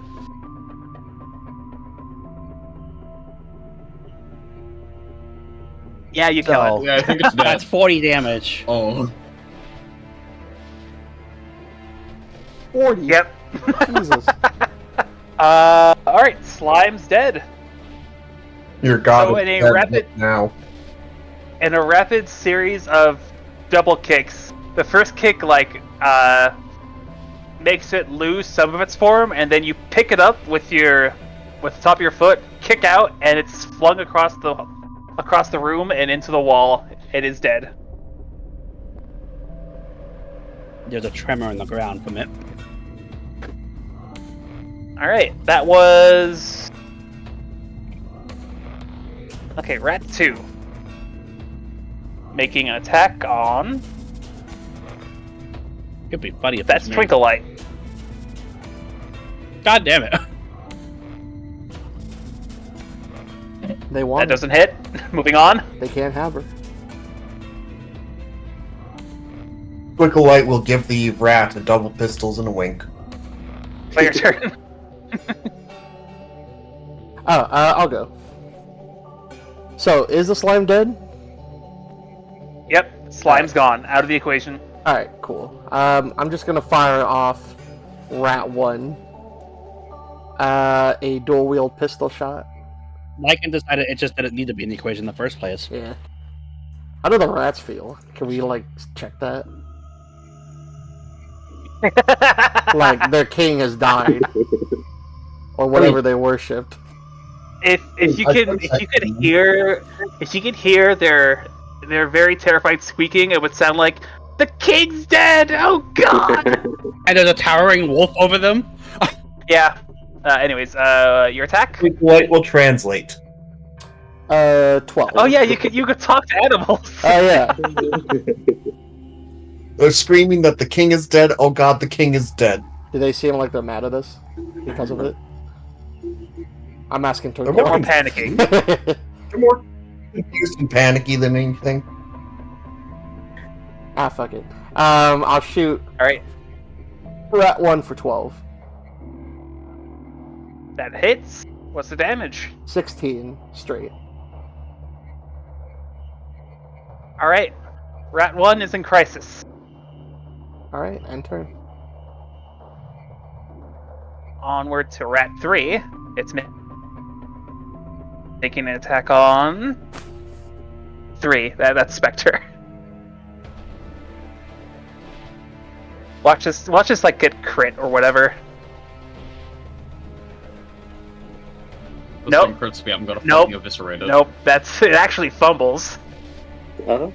Yeah, you kill So- it. Yeah, I think it's dead. That's 40 damage. Oh. 40. Yep. Jesus. Alright, Slime's dead. Your god So is in a dead rapid- now. In a rapid series of double kicks, the first kick, makes it lose some of its form, and then you pick it up with the top of your foot, kick out, and it's flung across the room and into the wall. It is dead. There's a tremor in the ground from it. Alright, that was... Okay, Rat 2. Making an attack on... It'd be funny if That's it's me. Twinkle Light. God damn it. They won. That doesn't hit. Moving on. They can't have her. Twinkle Light will give the rat a double pistols and a wink. Play your turn. I'll go. So, is the slime dead? Yep, Slime's gone. Out of the equation. Alright, cool. I'm just gonna fire off Rat 1. A dual wield pistol shot. Lycan decided it just didn't need to be in the equation in the first place. Yeah. How do the rats feel? Can we, check that? Like, their king has died. Or whatever they worshipped. if you could hear their very terrified squeaking, it would sound like the king's dead. Oh god. And there's a towering wolf over them. Yeah. Anyways, your attack. Twinkle Light will translate. 12. Oh yeah, you could talk to animals. Oh yeah. They're screaming that the king is dead. Oh god, the king is dead. Do they seem like they're mad at us because of it? I'm asking They're They're Twinkle. more panicking. They're more confused and panicky than anything. Fuck it. I'll shoot All right, Rat 1 for 12. that hits. What's the damage? 16 straight. All right, Rat 1 is in crisis. Alright, end turn. Onward to Rat 3. It's making an attack on 3. That's Spectre. Watch this like get crit or whatever. This Nope. one crits me, I'm gonna Nope. fucking eviscerate it. Nope, it actually fumbles. Oh.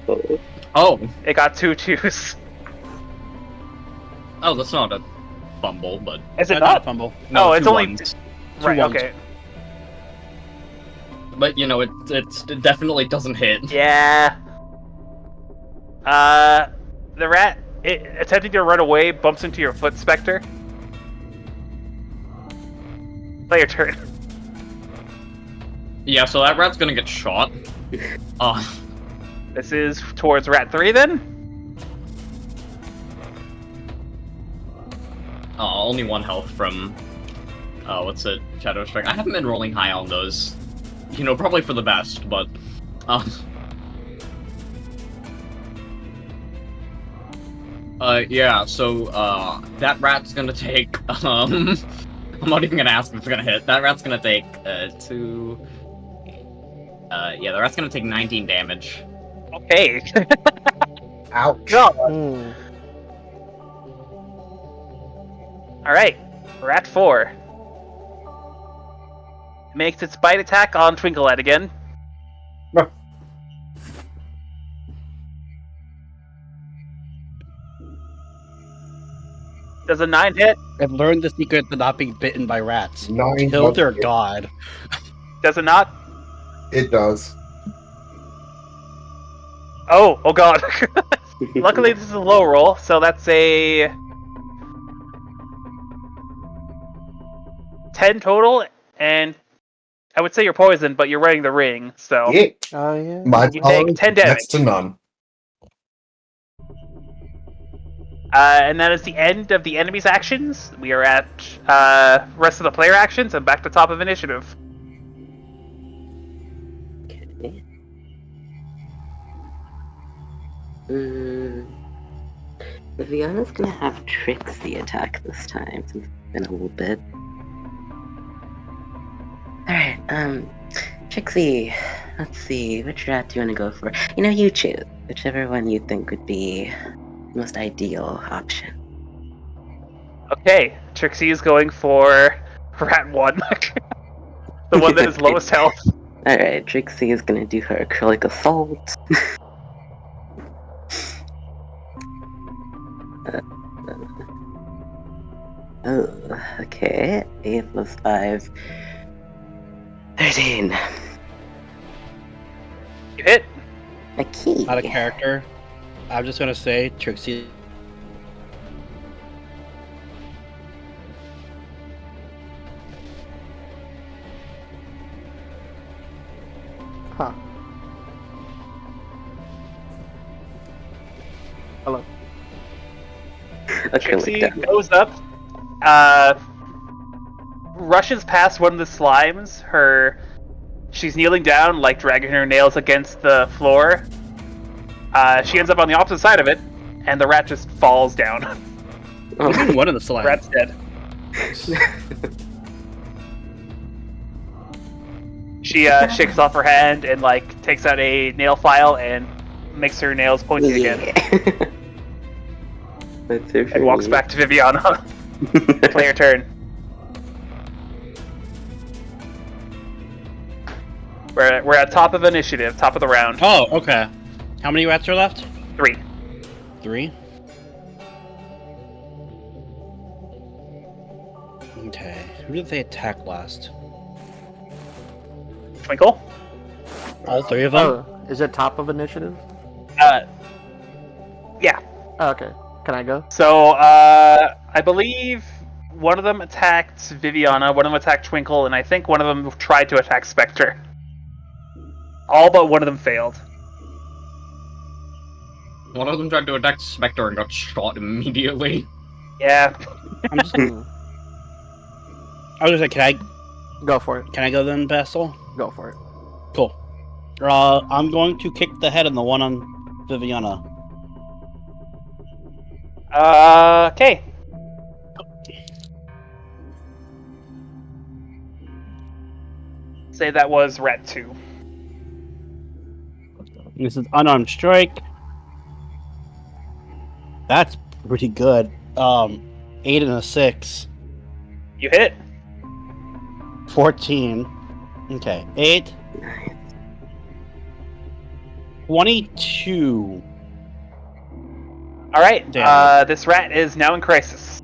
Oh. It got 2 2s. Oh, that's not a fumble, but... Is it Not a not? fumble. No, Oh, it's two only- ones. Right, ones. okay. But, you know, it definitely doesn't hit. Yeah. The rat, attempting to run away, bumps into your foot, Spectre. Play your turn. Yeah, so that rat's gonna get shot. This is towards Rat 3 then? Only 1 health from... what's it? Shadow Strike. I haven't been rolling high on those. You know, probably for the best, but... yeah, so, that rat's gonna take, I'm not even gonna ask if it's gonna hit. That rat's gonna take, 2... yeah, the rat's gonna take 19 damage. Okay. Ouch. God. Hmm. Alright. Rat 4. Makes its bite attack on Twinklehead again. Does a 9 hit? I've learned the secret to not being bitten by rats. 9 Kill does their hit. god. Does it not? It does. Oh god. Luckily this is a low roll, so that's a 10 total, and I would say you're poisoned, but you're wearing the ring, so Yeah. Oh yeah. My You take tolerance 10 is damage. next to none. and that is the end of the enemy's actions. We are at rest of the player actions and back to top of initiative. Okay. Viviana's gonna have Trixie attack this time, since it's been a little bit. Alright, Trixie, let's see, which rat do you want to go for? You know, you choose. Whichever one you think would be the most ideal option. Okay, Trixie is going for rat 1. The one that is lowest health. Alright, Trixie is gonna do her acrylic assault. Okay. 8 plus 5. 13. You hit. A key. Not a character. I'm just gonna say Trixie. Huh. Hello. Trixie Acrylic damage. goes up, rushes past one of the slimes. She's kneeling down, like dragging her nails against the floor. She ends up on the opposite side of it, and the rat just falls down. Oh. One of the slimes. Rat's dead. She shakes off her hand and like takes out a nail file and makes her nails pointy again, Yeah. That's it for and walks me. back to Viviana. Play your turn. We're at top of initiative, top of the round. Oh, okay. How many rats are left? 3. 3. Okay. Who did they attack last? Twinkle. All 3 of them? Oh, is it top of initiative? Yeah. Oh, okay. Can I go? So, I believe one of them attacked Viviana, one of them attacked Twinkle, and I think one of them tried to attack Spectre. All but one of them failed. One of them tried to attack Spectre and got shot immediately. Yeah. I'm just, I Hmm. was gonna say, Go for it. can I go then, Basil? Go for it. Cool. I'm going to kick the head on the one on Viviana. Okay. Say that was Rat 2. This is unarmed strike. That's pretty good. 8 and a 6. You hit. 14. Okay, 8. 22. Alright, Damn. this rat is now in crisis.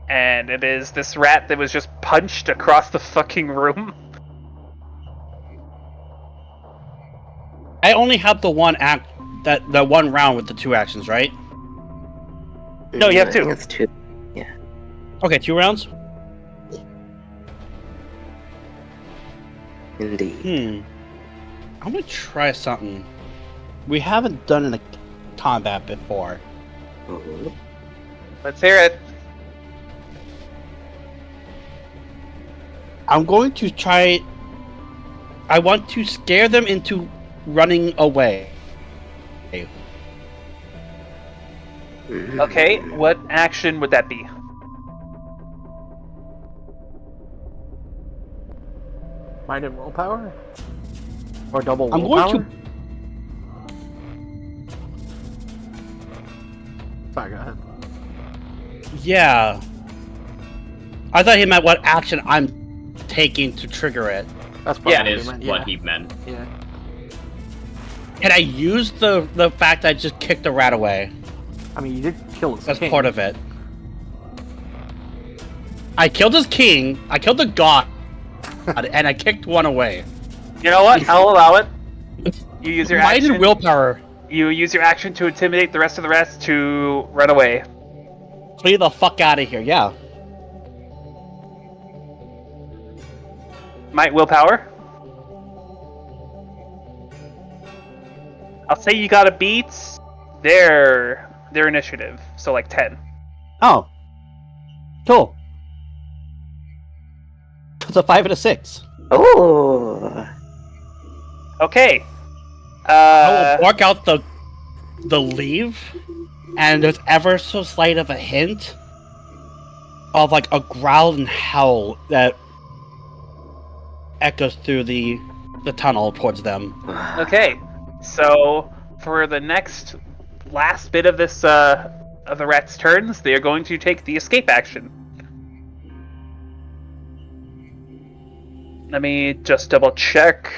And it is this rat that was just punched across the fucking room. I only have the one act, the one round with the 2 actions, right? No, you have I think 2. it's 2. Okay, 2 rounds? Indeed. I'm gonna try something we haven't done in a combat before. Oh. Let's hear it. I'm going to try. I want to scare them into running away. Okay, what action would that be? Mind and willpower? Or double I'm willpower? going Sorry, go ahead. Yeah. I thought he meant what action I'm taking to trigger it. That's probably Yeah, it what is he meant, what yeah. he meant. Yeah. Can I use the fact that I just kicked the rat away? I mean, you did kill his That's king. part of it. I killed his king, I killed the god, and I kicked one away. You know what? I'll allow it. You use your Might action. and willpower. You use your action to intimidate the rest of the rest to run away. Flee the fuck out of here, yeah. Might willpower. I'll say you gotta beat their initiative, so like 10. Oh. Cool. It's a 5 and a 6. Oh. Okay. I will mark out the leave, and there's ever so slight of a hint of like a growl and howl that echoes through the tunnel towards them. Okay. So for the last bit of this of the rat's turns, they are going to take the escape action. Let me just double check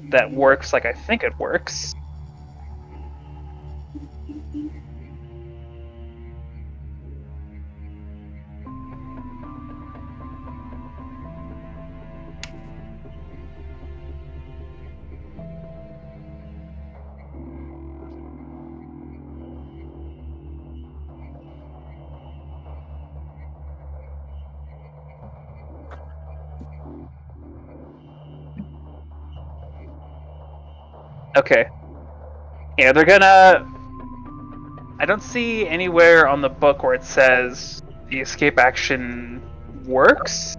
that works like I think it works. Okay. Yeah, they're gonna... I don't see anywhere on the book where it says the escape action works.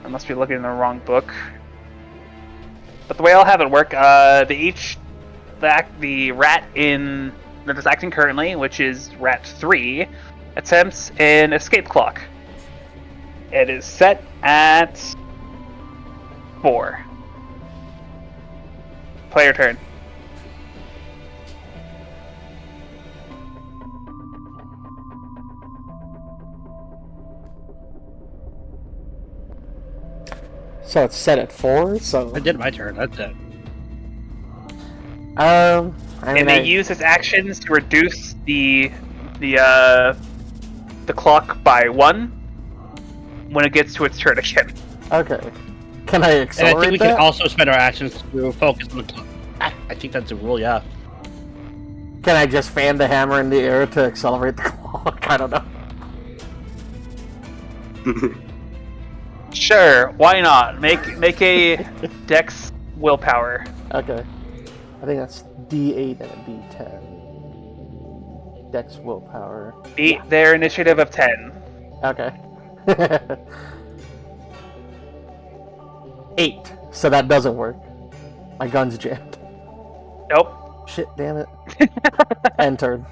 I must be looking in the wrong book. But the way I'll have it work, the rat in that is acting currently, which is rat 3, attempts an escape clock. It is set at 4. Player turn. So it's set at 4, so... I did my turn, that's it. I mean, And they use its actions to reduce the clock by 1 when it gets to its turn again. Okay. Can I And I accelerate think we that? can also spend our actions to focus on the clock. I think that's a rule, yeah. Can I just fan the hammer in the air to accelerate the clock? I don't know. Sure, why not? Make a Dex willpower. Okay. I think that's D8 and a D10. Dex willpower. Beat their initiative of 10. Okay. 8. So that doesn't work. My gun's jammed. Nope. Shit, damn it. End turn.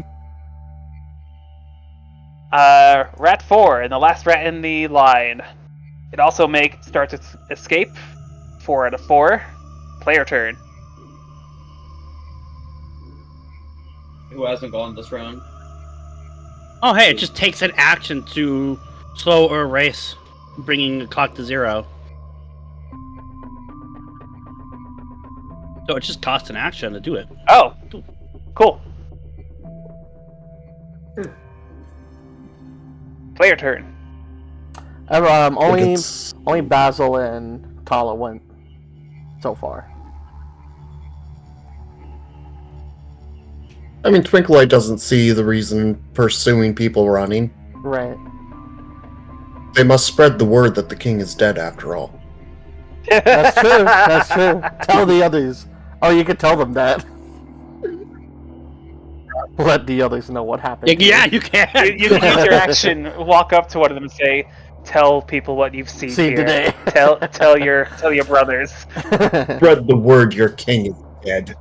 Rat 4, and the last rat in the line. It also starts its escape. 4 out of 4. Player turn. Who hasn't gone this round? Oh, hey, it just takes an action to slow or erase, bringing the clock to 0. So it just costs an action to do it. Oh, cool. Player turn. Only Basil and Tala went so far. I mean, Twinkle doesn't see the reason pursuing people running. Right. They must spread the word that the king is dead after all. That's true. That's true. Tell the others. Oh, you could tell them that. Let the others know what happened. Yeah, you can. You can use your action, walk up to one of them and say, "Tell people what you've seen here. today." Tell your brothers." Spread the word your king is dead.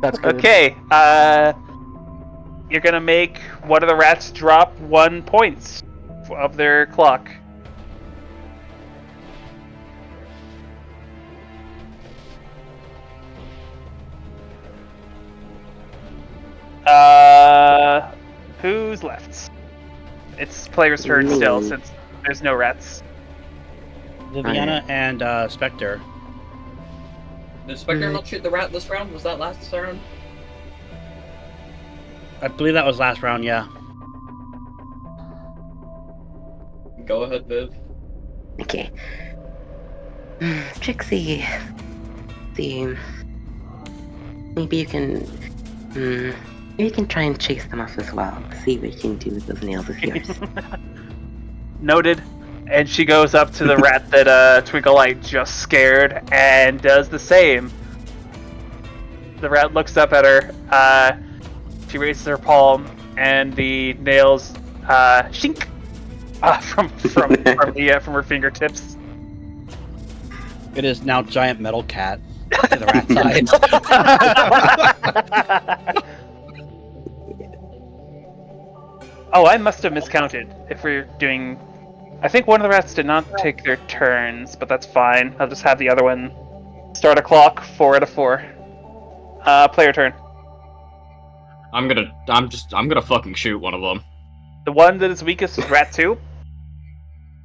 That's good. Okay, you're gonna make one of the rats drop 1 point of their clock. Who's left? It's player's turn still, Me. since there's no rats. Viviana and Spectre. Did Spectre not shoot the rat this round? Was that last round? I believe that was last round, yeah. Go ahead, Viv. Okay. Trixie, maybe you can, maybe you can try and chase them off as well. See what you can do with those nails of yours. Noted. And she goes up to the rat that Twinkle Light just scared and does the same. The rat looks up at her. She raises her palm, and the nails shink from her fingertips. It is now giant metal cat to the rat side. Oh, I must have miscounted. If we're doing, I think one of the rats did not take their turns, but that's fine. I'll just have the other one start a clock 4 out of 4. Player turn. I'm gonna fucking shoot one of them. The one that is weakest is rat 2.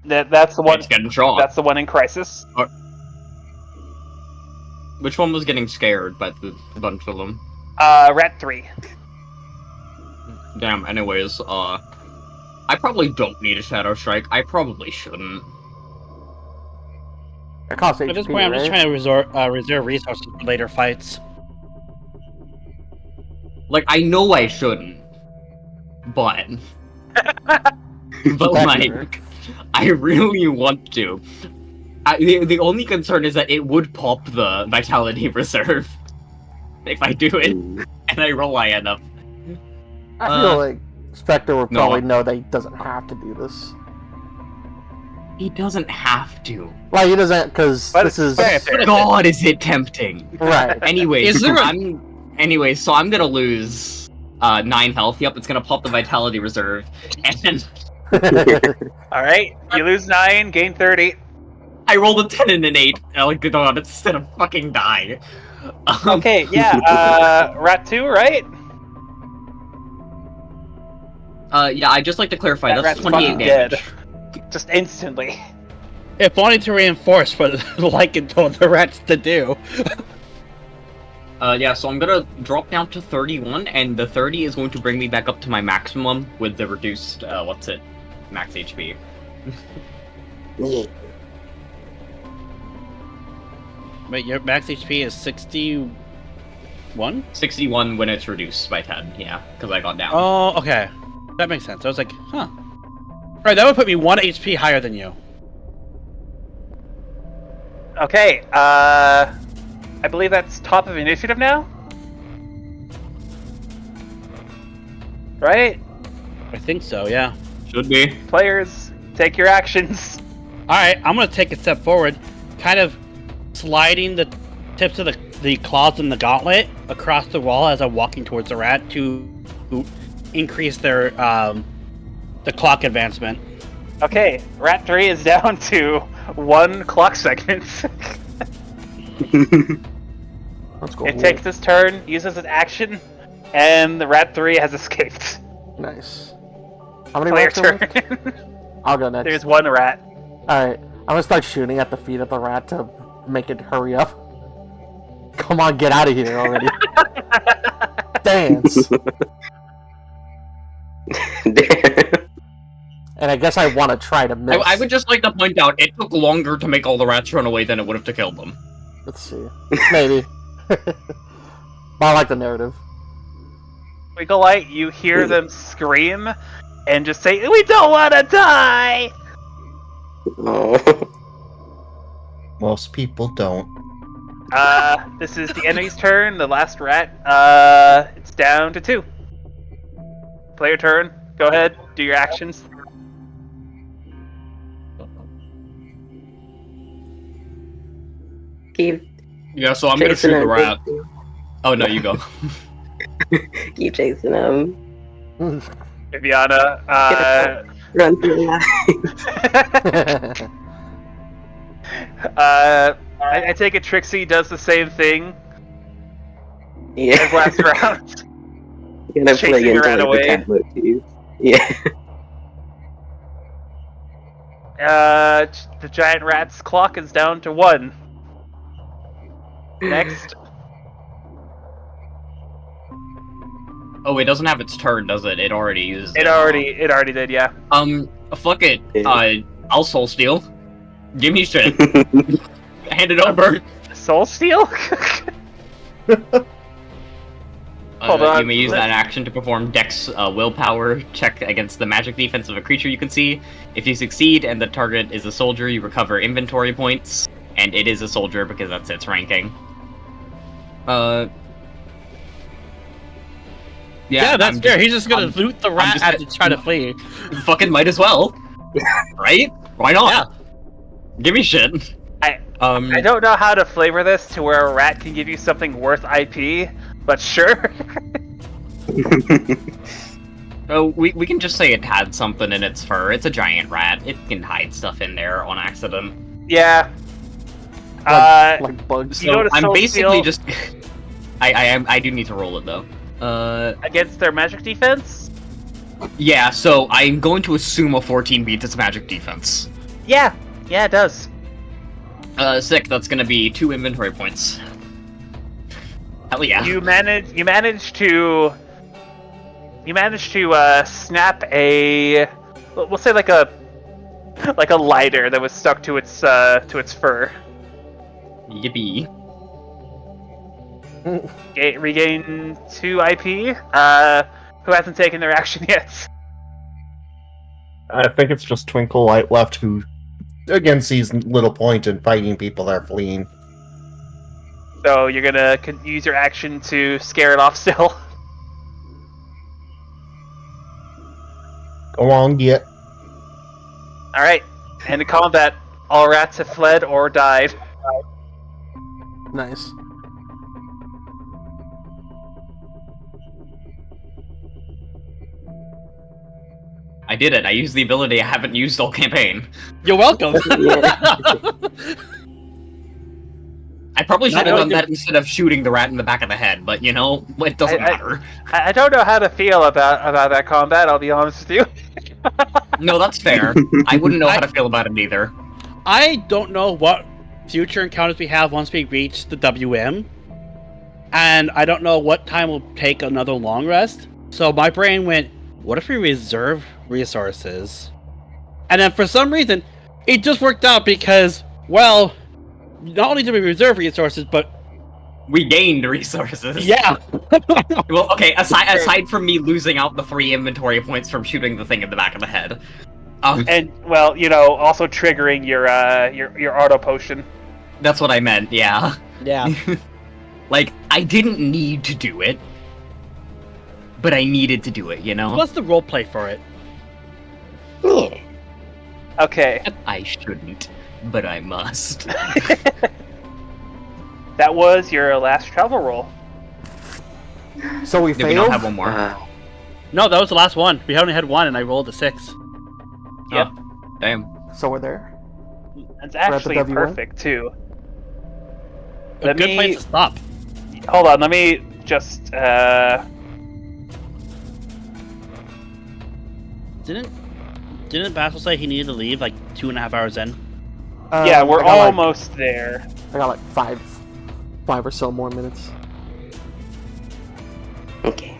That's the one. It's getting shot. That's the one in crisis. Which one was getting scared by the bunch of them? Rat 3. Damn, anyways, I probably don't need a Shadow Strike. I probably shouldn't. It costs HP, At this point, I'm just right? trying to reserve resources for later fights. Like, I know I shouldn't, but... but, like, I really want to. The only concern is that it would pop the Vitality Reserve if I do it, and I roll high enough. I feel like Spectre would probably know that he doesn't have to do this. He doesn't have to. Well, he doesn't, because this is... God, is it tempting. Right. Anyways, Is there a- so I'm gonna lose 9 health. Yep, it's gonna pop the Vitality Reserve, and Alright, you lose 9, gain 30. I rolled a 10 and an 8. I like the dog instead of fucking die. Okay, yeah, rat 2, right? Yeah, I'd just like to clarify, That that's rat's 28 fucking damage. Just instantly. If only to reinforce what Lycan told the rats to do. Yeah, so I'm gonna drop down to 31, and the 30 is going to bring me back up to my maximum with the reduced, max HP. Yeah. Wait, your max HP is 61? 61 when it's reduced by 10, yeah, because I got down. Oh, okay. That makes sense. I was like, huh. Alright, that would put me 1 HP higher than you. Okay, I believe that's top of initiative now? Right? I think so, yeah. Should be. Players, take your actions. Alright, I'm gonna take a step forward, kind of sliding the tips of the claws in the gauntlet across the wall as I'm walking towards the rat to increase their the clock advancement. Okay, rat 3 is down to 1 clock segment. Let's go. It takes its turn, uses its action, and the rat 3 has escaped. Nice. How many Player rats are turn. left? I'll go next. There's 1 rat. Alright, I'm gonna start shooting at the feet of the rat to make it hurry up. Come on, get out of here already. Dance. And I guess I want to try to miss. I would just like to point out, it took longer to make all the rats run away than it would have to kill them. Let's see. Maybe. But I like the narrative. Wiggle Light, you hear them scream and just say, "We don't want to die!" Oh. Most people don't. This is the enemy's turn, the last rat. It's down to 2. Player turn. Go ahead, do your actions. Keep Yeah, so I'm gonna chasing shoot the him. rat. Oh no, you go. Keep chasing him. Viviana, Run through the line. I take it Trixie does the same thing as Yeah. last round. gonna play chasing into around like, the away. cat motif. Yeah. The giant rat's clock is down to 1. Next. Oh, it doesn't have its turn, does it? It already used it. It already did, yeah. Fuck it. Yeah. I'll soul steal. Give me shit. Hand it over. Soul Steal? Hold on. You may use that action to perform Dex willpower check against the magic defense of a creature you can see. If you succeed and the target is a soldier, you recover inventory points, and it is a soldier because that's its ranking. Yeah, that's fair. He's just gonna loot the rat as it's trying to flee. Fucking might as well, right? Why not? Yeah. Give me shit. I don't know how to flavor this to where a rat can give you something worth IP, but sure. Oh, we can just say it had something in its fur. It's a giant rat. It can hide stuff in there on accident. Yeah. Like bugs. You go to I'm Soul basically Steal just. I do need to roll it though. against their magic defense? Yeah. So I'm going to assume a 14 beats its magic defense. Yeah, it does. Sick. That's gonna be 2 inventory points. Hell yeah. You manage to snap a, we'll say like a lighter that was stuck to its fur. Yippee. Regain 2 IP. Who hasn't taken their action yet? I think it's just Twinkle Light left, who again sees little point in fighting people that are fleeing. So you're gonna use your action to scare it off still. Go on, get. All right. And in combat, all rats have fled or died. Nice. I did it. I used the ability I haven't used all campaign. You're welcome. I probably should have done that instead of shooting the rat in the back of the head, but you know, it doesn't matter. I don't know how to feel about that combat, I'll be honest with you. No, that's fair. I wouldn't know how to feel about it either. I don't know what future encounters we have once we reach the WM, and I don't know what time will take another long rest. So my brain went, what if we reserve resources? And then for some reason, it just worked out because, well, not only did we reserve resources, but we gained resources. Yeah. Well, okay. Aside from me losing out the 3 inventory points from shooting the thing in the back of the head, and well, you know, also triggering your auto potion. That's what I meant. Yeah. Yeah. Like I didn't need to do it, but I needed to do it. You know. What's the roleplay for it? Yeah. Okay. I shouldn't, but I must. That was your last travel roll. So we Did we failed? not have one more? No, that was the last one. We only had one, and I rolled a 6. Yep. Oh, damn. So we're there? It's at the actually W1? perfect too. A good place to stop. Hold on, let me just Didn't Basil say he needed to leave like 2.5 hours in? yeah, we're I got, almost there. I got like five or so more minutes. Okay.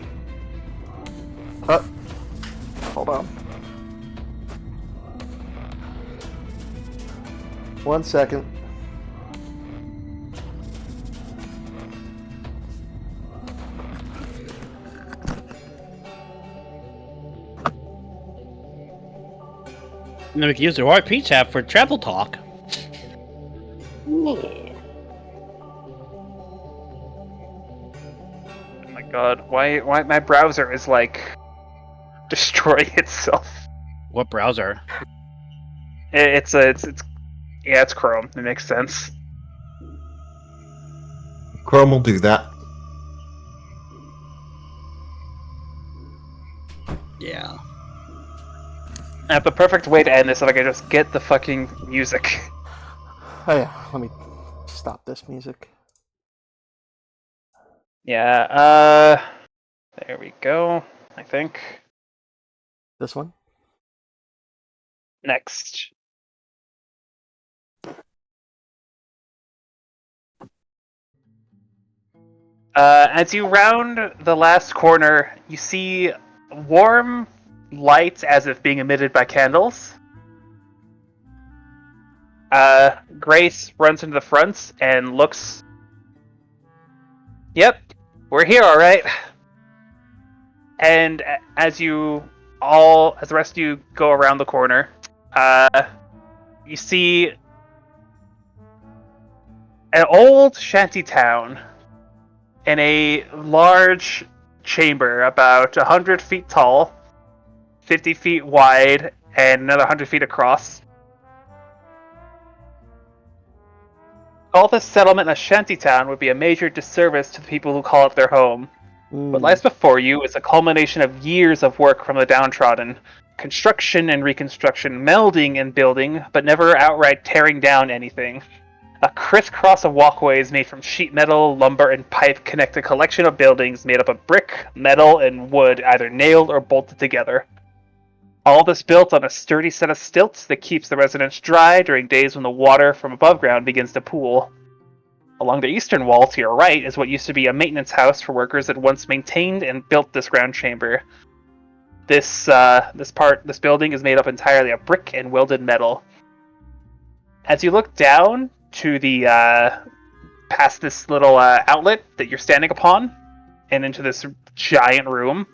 Hold on. 1 second. And then we can use the RP chat for travel talk. Yeah. Oh my god, why my browser is like destroying itself. What browser? It's Chrome. It makes sense. Chrome will do that. Yeah. The perfect way to end this if I could just get the fucking music. Oh yeah, let me stop this music. Yeah, There we go, I think. This one? Next. As you round the last corner, you see warm light as if being emitted by candles. Grace runs into the front and looks. Yep, we're here, all right. And as the rest of you go around the corner, you see an old shanty town in a large chamber about 100 feet tall, 50 feet wide, and another 100 feet across. Call this settlement a shantytown would be a major disservice to the people who call it their home. What lies before you is a culmination of years of work from the downtrodden. Construction and reconstruction, melding and building, but never outright tearing down anything. A crisscross of walkways made from sheet metal, lumber, and pipe connect a collection of buildings made up of brick, metal, and wood, either nailed or bolted together. All this built on a sturdy set of stilts that keeps the residents dry during days when the water from above ground begins to pool. Along the eastern wall to your right is what used to be a maintenance house for workers that once maintained and built this ground chamber. This building is made up entirely of brick and welded metal. As you look down to the past this little outlet that you're standing upon, and into this giant room,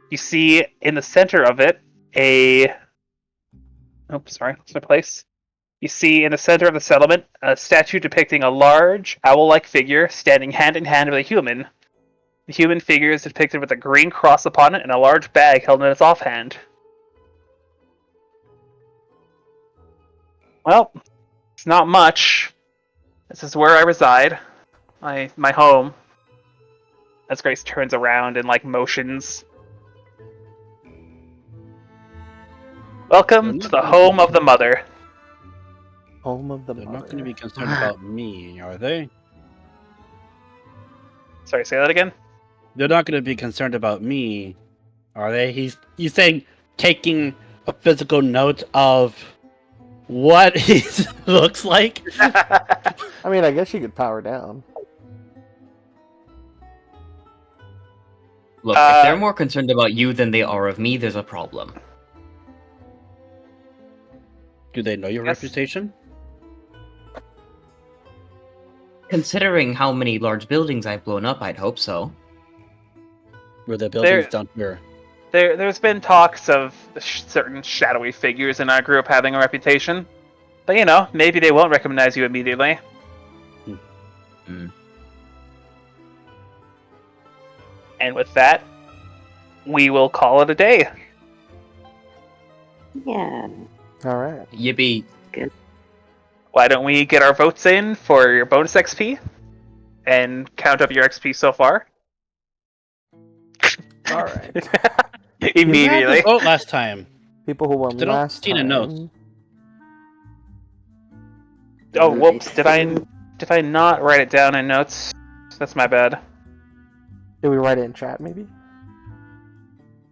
you see in the center of it lost my place. You see in the center of the settlement a statue depicting a large owl-like figure standing hand in hand with a human. The human figure is depicted with a green cross upon it and a large bag held in its offhand. Well, it's not much. This is where I reside. My home. As Grace turns around and motions. Welcome to the home of the mother. Home of the They're mother. not going to be concerned about me, are they? Sorry, say that again? They're not going to be concerned about me, are they? He's saying taking a physical note of what he looks like. I mean, I guess you could power down. Look, if they're more concerned about you than they are of me, there's a problem. Do they know your reputation? Considering how many large buildings I've blown up, I'd hope so. Were the buildings down here? There's been talks of certain shadowy figures in our group having a reputation. But maybe they won't recognize you immediately. And with that, we will call it a day. Yeah. All right. Yippee. Why don't we get our votes in for your bonus XP? And count up your XP so far? All right. Immediately. You had to vote last time. People who won They don't last see the time. notes. Oh, whoops! Did I not write it down in notes? That's my bad. Did we write it in chat, maybe?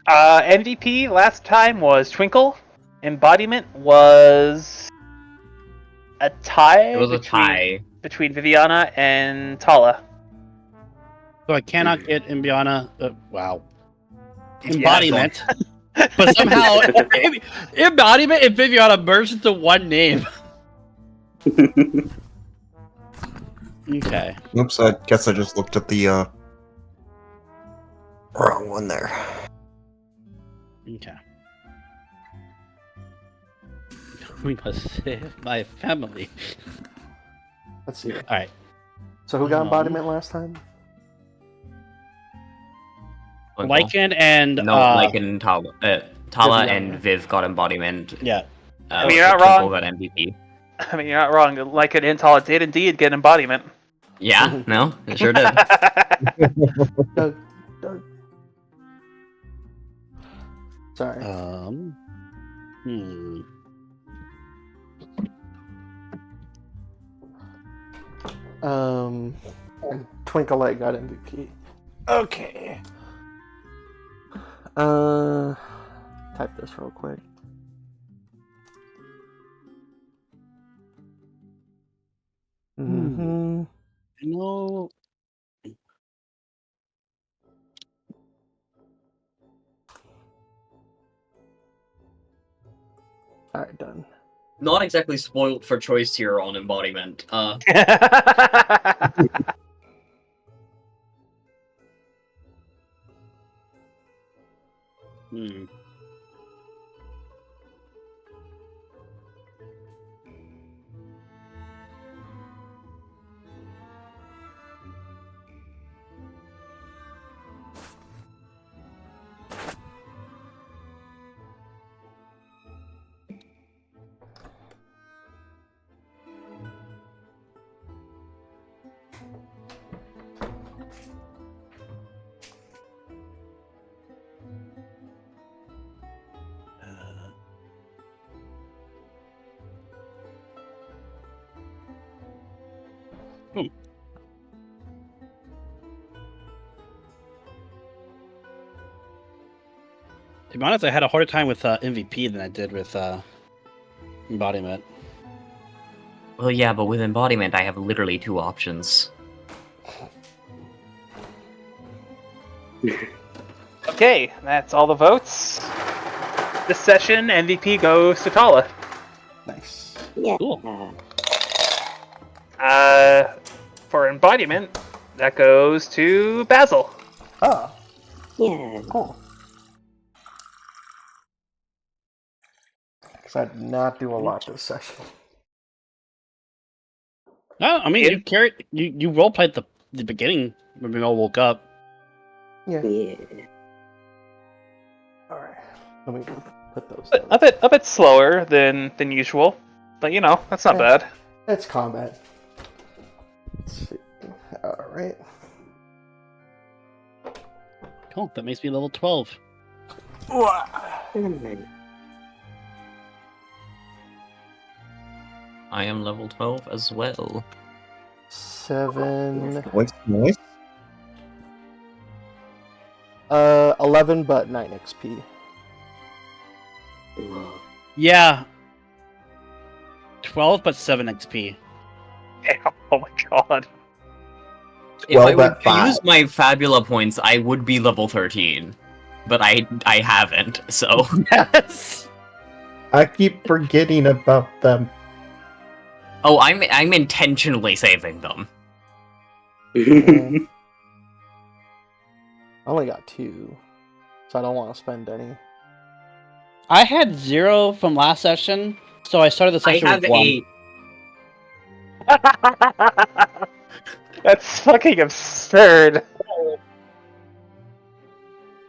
MVP last time was Twinkle. Embodiment was a tie. It was a tie. Between Viviana and Tala. So I cannot get Imbiana. Wow. Embodiment. But somehow Embodiment and Viviana merged into one name. Okay. Oops, I guess I just looked at the wrong one there. Okay. We must save my family. Let's see. Alright. So who got embodiment last time? Lycan and No, Lycan and Tala. Tala Viviana. and Viv got embodiment. yeah. I mean, you're not Twinkle wrong. got MVP. I mean, you're not wrong. Like an Intala did indeed get embodiment. Yeah, no, it sure did. Doug. Sorry. And Twinkle Light got MVP. Okay. Type this real quick. Mm-hmm. No. Alright, done. Not exactly spoiled for choice here on embodiment. Hmm. To be honest, I had a harder time with MVP than I did with embodiment. Well, yeah, but with embodiment, I have literally 2 options. Okay, that's all the votes. This session, MVP goes to Tala. Nice. Yeah. Cool. For embodiment, that goes to Basil. Oh, Yeah. cool. Because I did not do a lot this session. No, I mean you role played the beginning when we all woke up. Yeah. Yeah. Alright. Let me put those A bit slower than usual, but you know that's not Yeah. bad. It's combat. Let's see. Alright. Cool. That makes me level 12. Mm. I am level 12 as well. 7. Noise. 11, but 9 XP. Yeah. 12 but 7 XP. Damn, oh my god. If I 12 were at to 5. use my Fabula points, I would be level 13. But I haven't, so... Yes. I keep forgetting about them. Oh, I'm intentionally saving them. I only got 2, so I don't want to spend any. I had 0 from last session, so I started the I session have with 1. That's fucking absurd.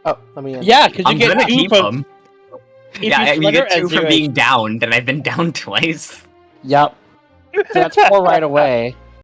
Oh, let me in. Yeah, because you I'm get gonna 2 keep from. them. If Yeah, you flutter get 2 at from 0 being HP. down, and I've been down twice. Yep. So that's 4 right away.